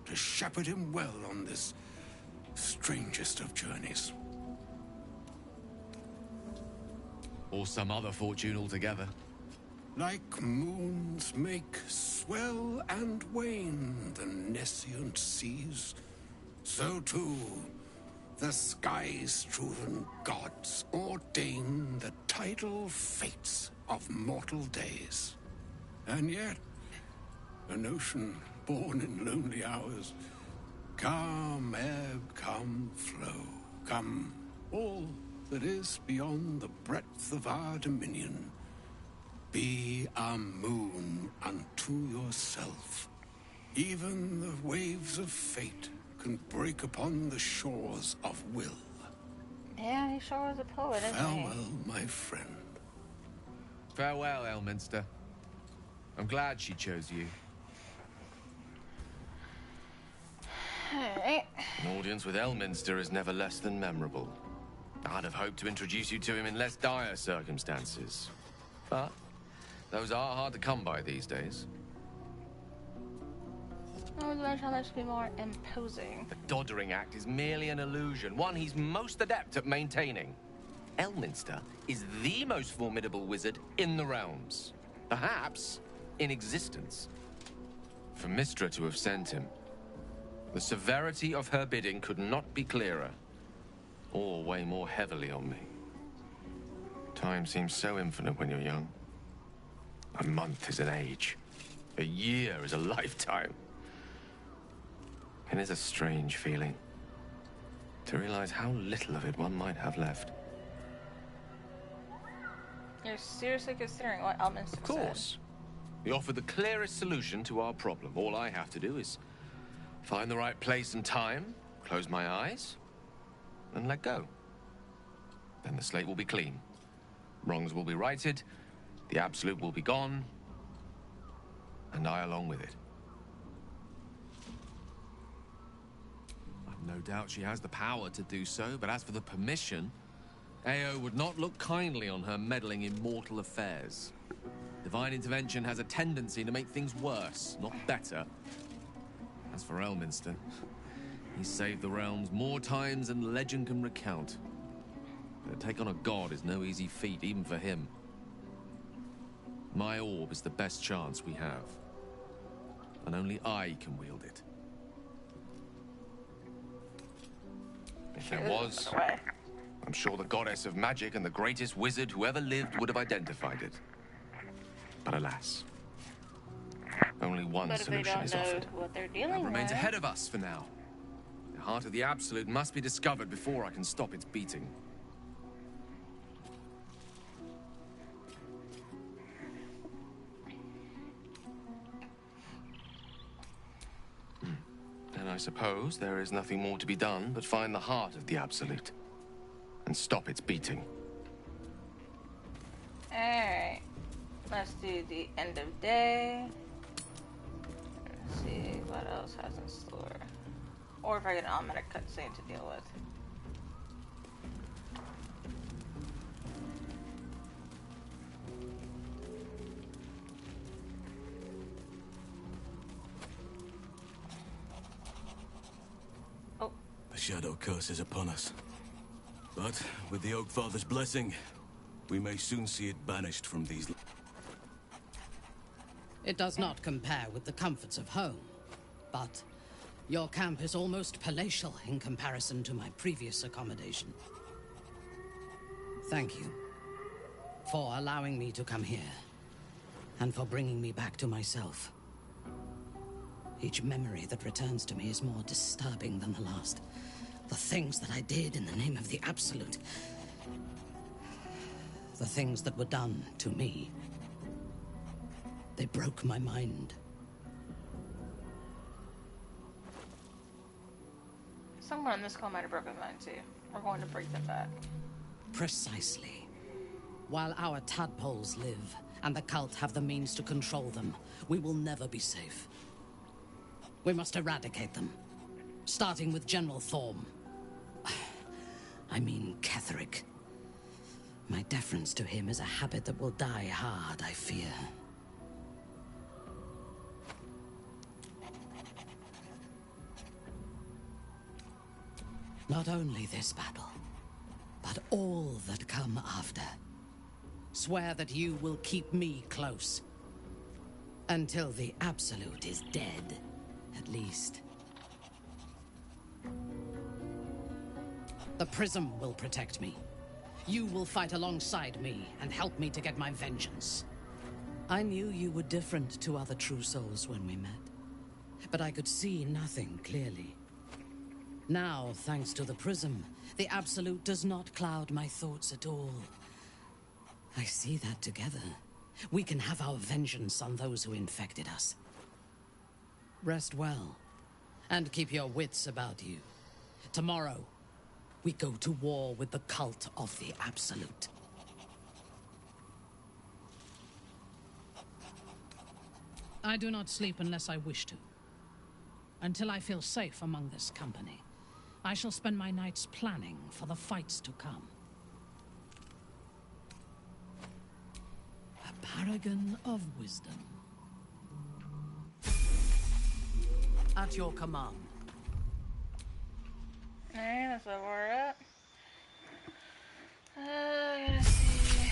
to shepherd him well on this strangest of journeys. Or some other fortune altogether. Like moons make swell and wane the nescient seas, so too the skies-strewn gods ordain the tidal fates of mortal days. And yet, an ocean born in lonely hours, come ebb, come flow, come all that is beyond the breadth of our dominion. Be a moon unto yourself. Even the waves of fate can break upon the shores of will. Yeah, he sure was a poet, isn't he? Farewell, my friend. Farewell, Elminster. I'm glad she chose you. Alright. An audience with Elminster is never less than memorable. I'd have hoped to introduce you to him in less dire circumstances. But those are hard to come by these days. I was wondering how that should be more imposing. The doddering act is merely an illusion, one he's most adept at maintaining. Elminster is the most formidable wizard in the realms. Perhaps in existence. For Mystra to have sent him, the severity of her bidding could not be clearer, or weigh more heavily on me. Time seems so infinite when you're young. A month is an age. A year is a lifetime. It is a strange feeling to realize how little of it one might have left. You're seriously considering what Elminster said? Of course. We offer the clearest solution to our problem. All I have to do is find the right place and time, close my eyes, and let go. Then the slate will be clean. Wrongs will be righted, the Absolute will be gone, and I along with it. I've no doubt she has the power to do so, but as for the permission, Ao would not look kindly on her meddling in mortal affairs. Divine intervention has a tendency to make things worse, not better. As for Elminster, he's saved the realms more times than legend can recount. But to take on a god is no easy feat, even for him. My orb is the best chance we have. And only I can wield it. If there was, I'm sure the goddess of magic and the greatest wizard who ever lived would have identified it. But alas, only one solution is offered. What they're dealing It remains with. ahead of us for now. The heart of the Absolute must be discovered before I can stop its beating. And I suppose there is nothing more to be done but find the heart of the Absolute and stop its beating. Alright. Let's do the end of day. Let's see what else has in store. Or if I get an automatic cutscene to deal with. The shadow curse is upon us. But with the Oak Father's blessing, we may soon see it banished from these... It does not compare with the comforts of home, but your camp is almost palatial in comparison to my previous accommodation. Thank you for allowing me to come here, and for bringing me back to myself. Each memory that returns to me is more disturbing than the last. The things that I did in the name of the Absolute. The things that were done to me. They broke my mind. Someone on this call might have broken mine too. We're going to break them back. Precisely. While our tadpoles live, and the cult have the means to control them, we will never be safe. We must eradicate them. Starting with General Thorm. I mean Ketherick. My deference to him is a habit that will die hard, I fear. Not only this battle, but all that come after. Swear that you will keep me close. Until the Absolute is dead, at least. The Prism will protect me. You will fight alongside me and help me to get my vengeance. I knew you were different to other true souls when we met, but I could see nothing clearly. Now, thanks to the Prism, the Absolute does not cloud my thoughts at all. I see that together, we can have our vengeance on those who infected us. Rest well, and keep your wits about you. Tomorrow, we go to war with the cult of the Absolute. I do not sleep unless I wish to. Until I feel safe among this company, I shall spend my nights planning for the fights to come. A paragon of wisdom. At your command. Alright, that's where we're at. I gotta see.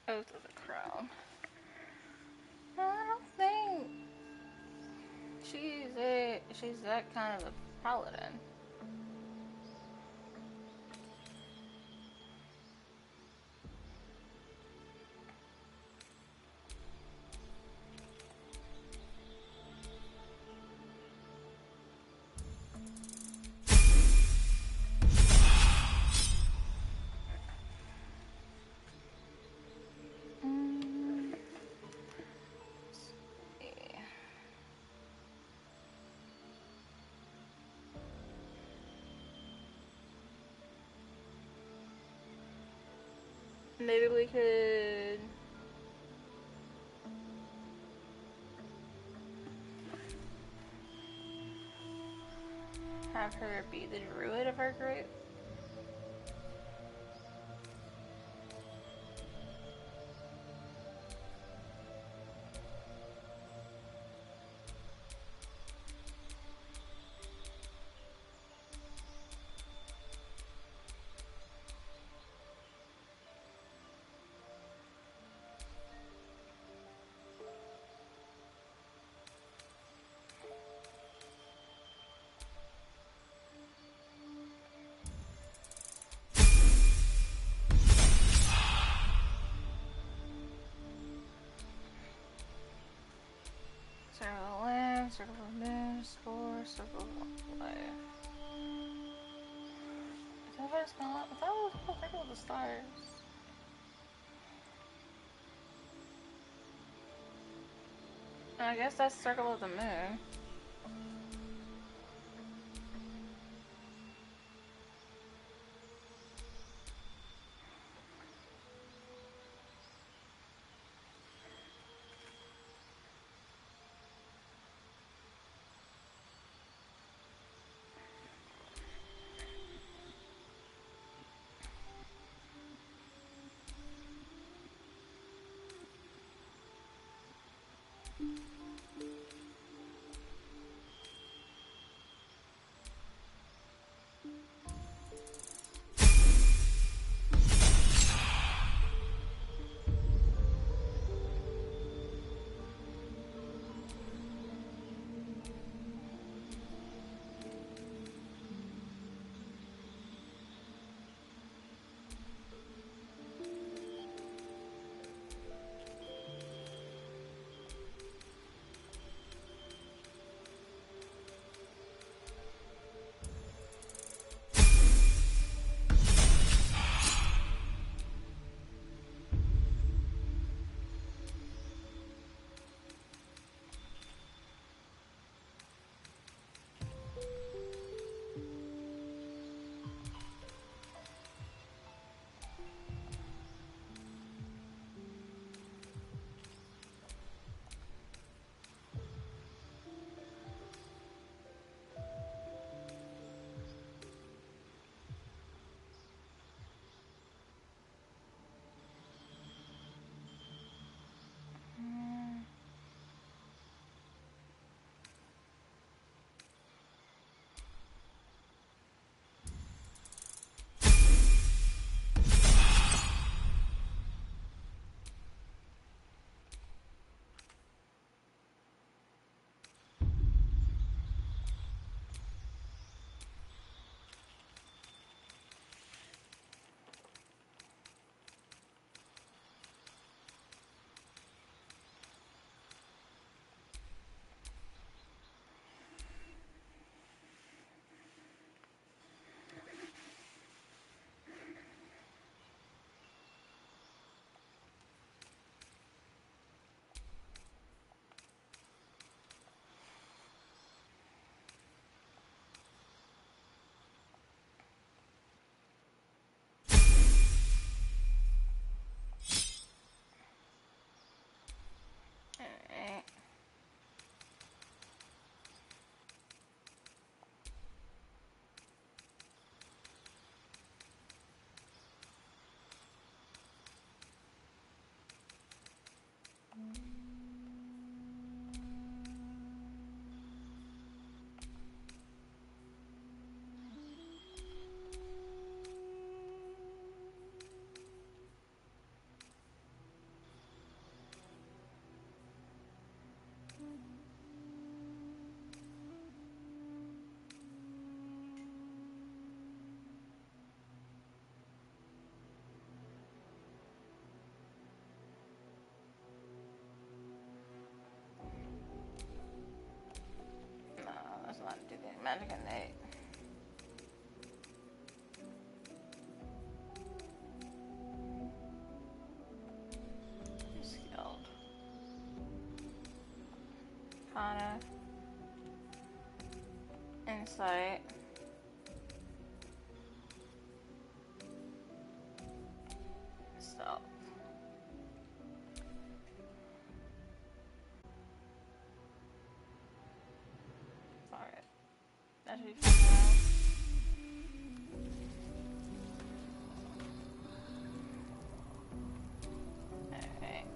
Oath of the Crown. I don't think she's that kind of a paladin. Maybe we could have her be the druid of our group. Circle of land, circle of moon, spore, circle of life. I thought it was called circle of the stars. I guess that's circle of the moon. kind of insight. Stop. Alright. That should be fun now. Alright.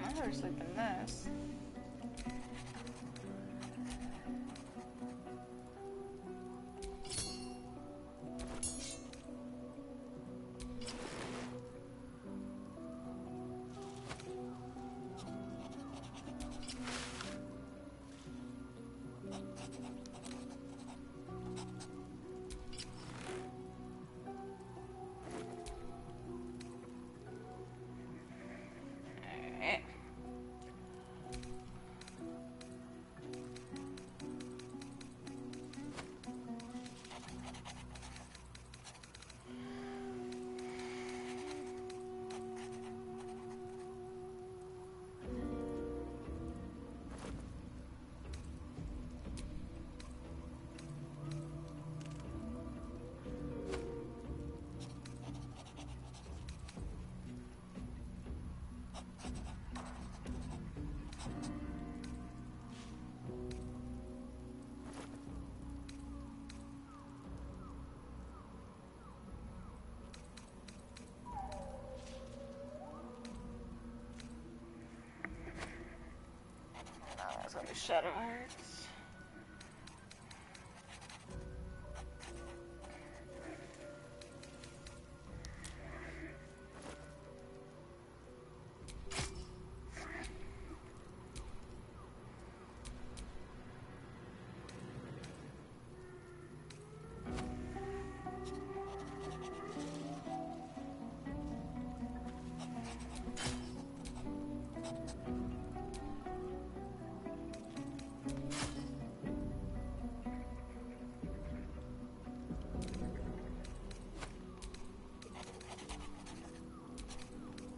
I'd rather sleep in this. That's gonna be ShadowCursed.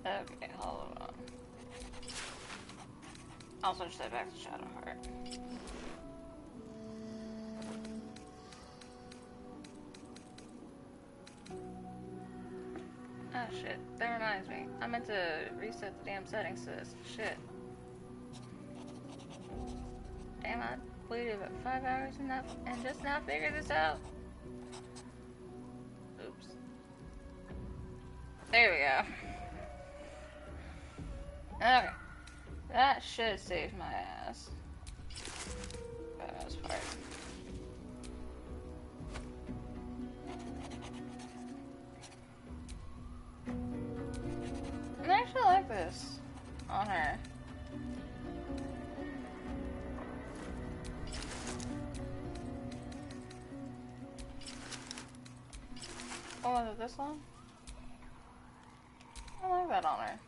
Okay, hold on. I'll switch that back to Shadowheart. Oh shit, that reminds me. I meant to reset the damn settings to this. Shit. Damn, I waited about 5 hours and just now figured this out. Oops. There we go. Okay. That should have saved my ass. For the most part. I actually like this on her. this one? I like that on her.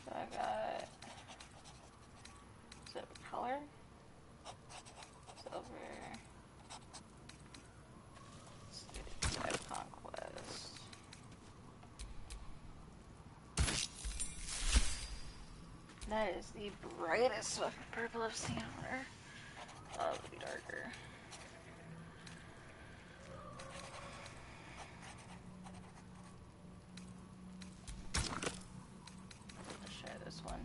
So I got... Is it color? Silver. Let's do Type Conquest. That is the brightest fucking purple I've seen on her. Oh, it'll be darker. Let's try this one.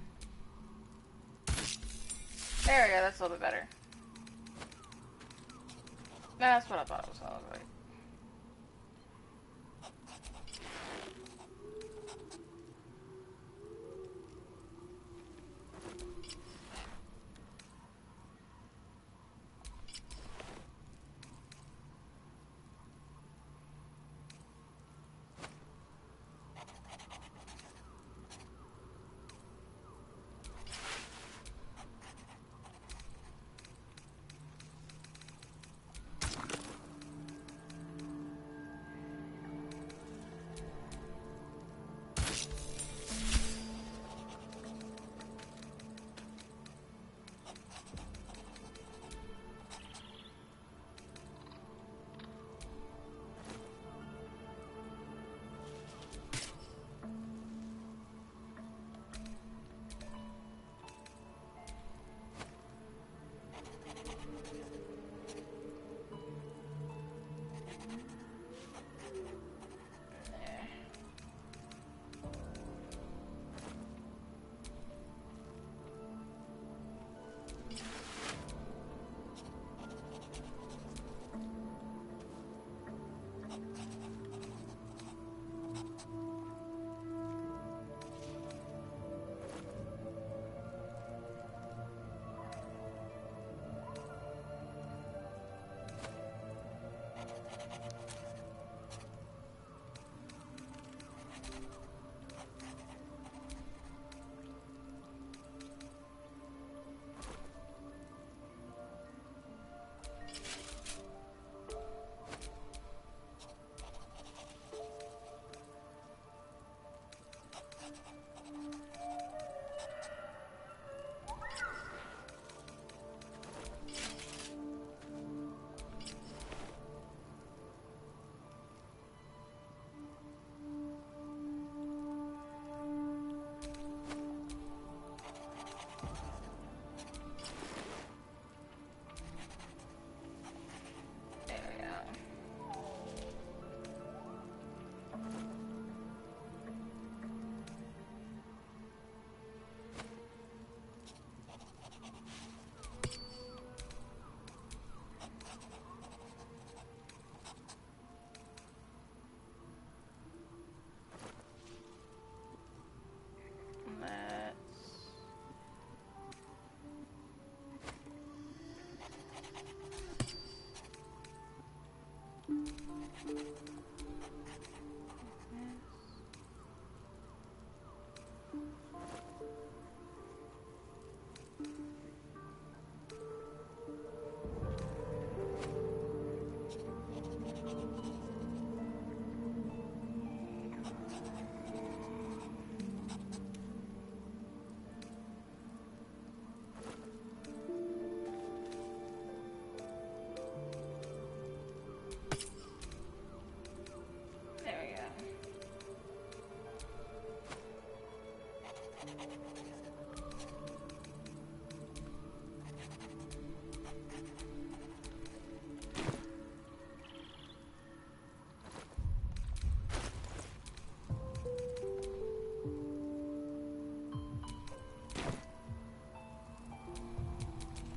There we go, that's a little bit better. That's what I thought it was gonna look like.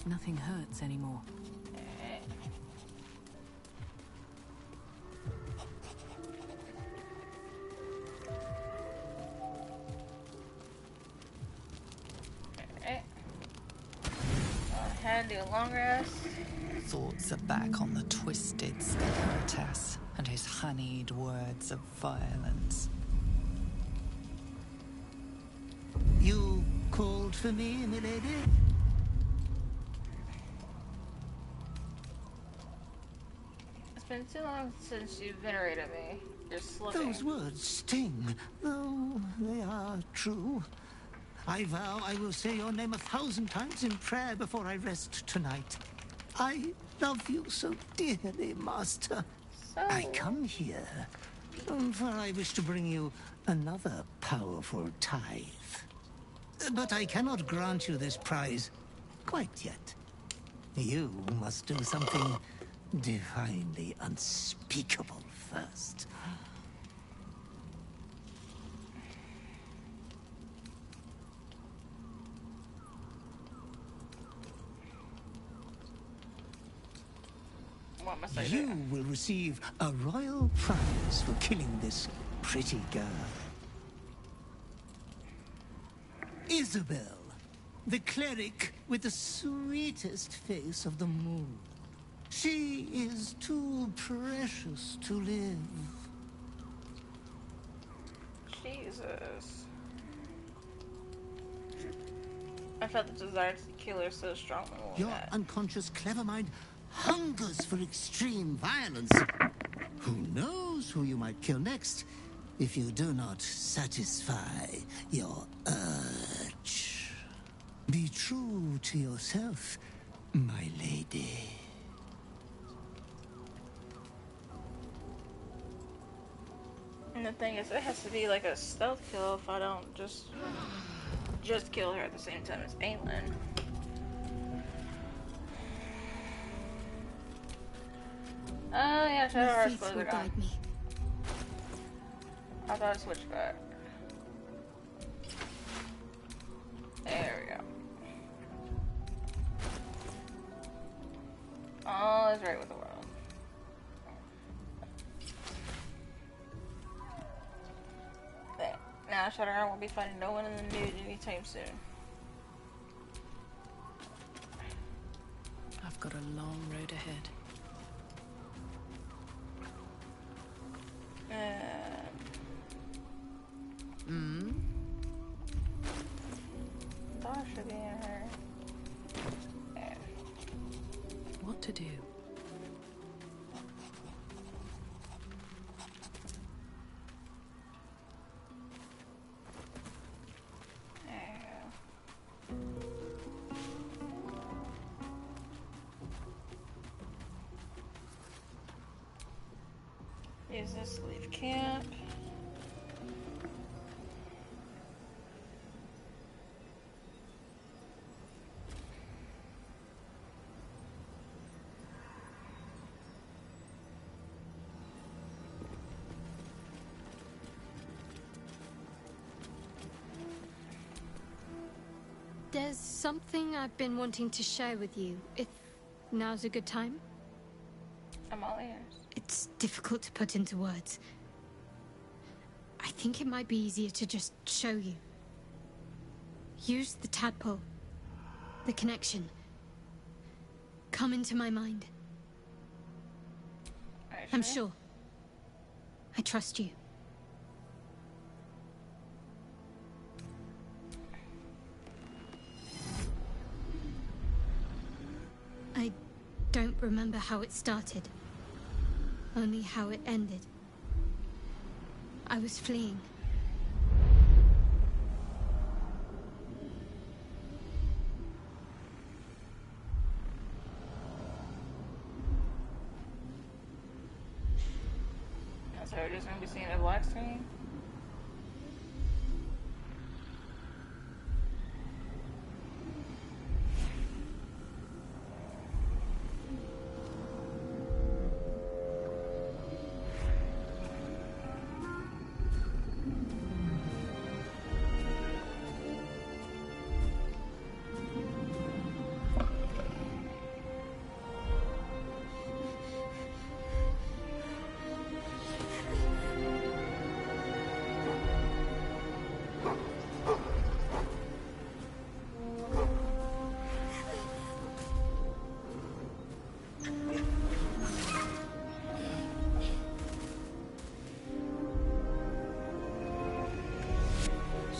Nothing hurts anymore. Do a long rest. Thoughts are back on the twisted Scaratas and his honeyed words of violence. You called for me, milady? It's been too long since you venerated me. You're slipping. Those words sting, though they are true. I vow I will say your name 1,000 times in prayer before I rest tonight. I love you so dearly, Master. I come here, for I wish to bring you another powerful tithe. But I cannot grant you this prize quite yet. You must do something divinely unspeakable first. What must I You will receive a royal prize for killing this pretty girl. Isabel, the cleric with the sweetest face of them all. She is too precious to live. Jesus. I felt the desire to kill her so strongly. Your unconscious clever mind hungers for extreme violence. Who knows who you might kill next if you do not satisfy your urge. Be true to yourself, my lady. And the thing is, it has to be like a stealth kill if I don't just kill her at the same time as Aelin. Oh yeah, ShadowCursed clothes are gone. I thought I switched back. There we go. All is right with the world. There. Now ShadowCursed won't be finding no one in the nude anytime soon. I've got a long road ahead. Thought I should be in her. There. What to do? Use this to leave camp. There's something I've been wanting to share with you, if now's a good time. I'm all ears. It's difficult to put into words. I think it might be easier to just show you. Use the tadpole. The connection. Come into my mind. I'm sure. I trust you. I don't remember how it started. Only how it ended. I was fleeing. So we're just gonna be seeing a black screen?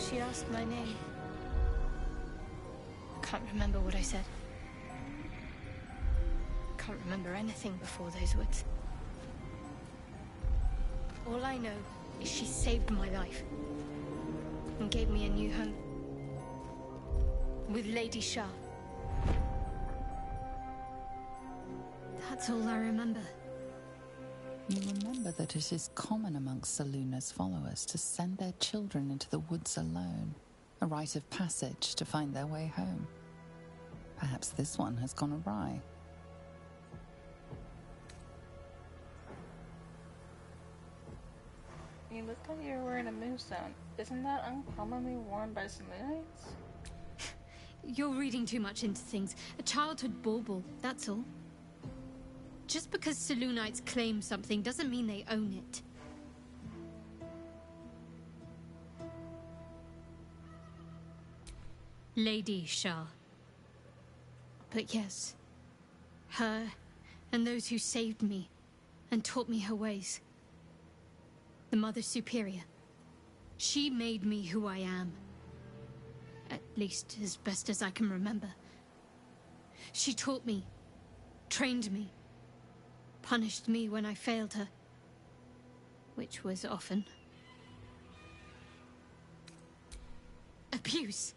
She asked my name. Can't remember what I said. Can't remember anything before those words. All I know is she saved my life and gave me a new home with Lady Shah. That's all I remember. You remember that it is common amongst Selûne's followers to send their children into the woods alone, a rite of passage to find their way home. Perhaps this one has gone awry. You look like you're wearing a moonstone. Isn't that uncommonly worn by Selûnites? You're reading too much into things. A childhood bauble, that's all. Just because Selûnites claim something doesn't mean they own it. Lady Shah. But yes, her and those who saved me and taught me her ways. The Mother Superior. She made me who I am. At least as best as I can remember. She taught me, trained me, punished me when I failed her, which was often. Abuse.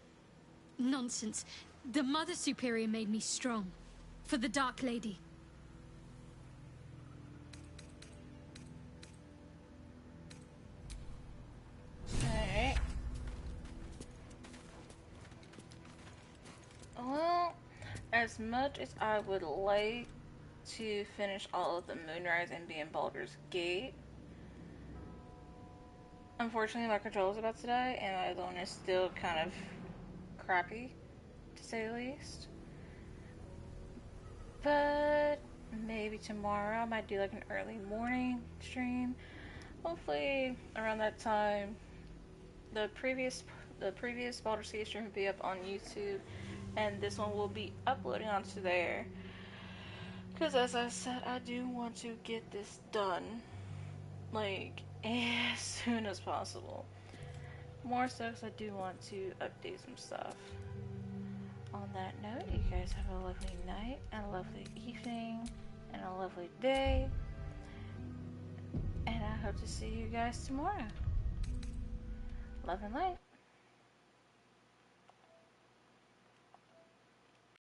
Nonsense. The Mother Superior made me strong. For the Dark Lady. Alright. Well, as much as I would like to finish all of the Moonrise and be in Baldur's Gate, unfortunately my controller's about to die and my phone is still kind of crappy, to say the least. But maybe tomorrow I might do like an early morning stream. Hopefully around that time the previous Baldur's Gate stream will be up on YouTube and this one will be uploading onto there. Because as I said, I do want to get this done like as soon as possible. More so because I do want to update some stuff. On that note, you guys have a lovely night, and a lovely evening, and a lovely day. And I hope to see you guys tomorrow. Love and light.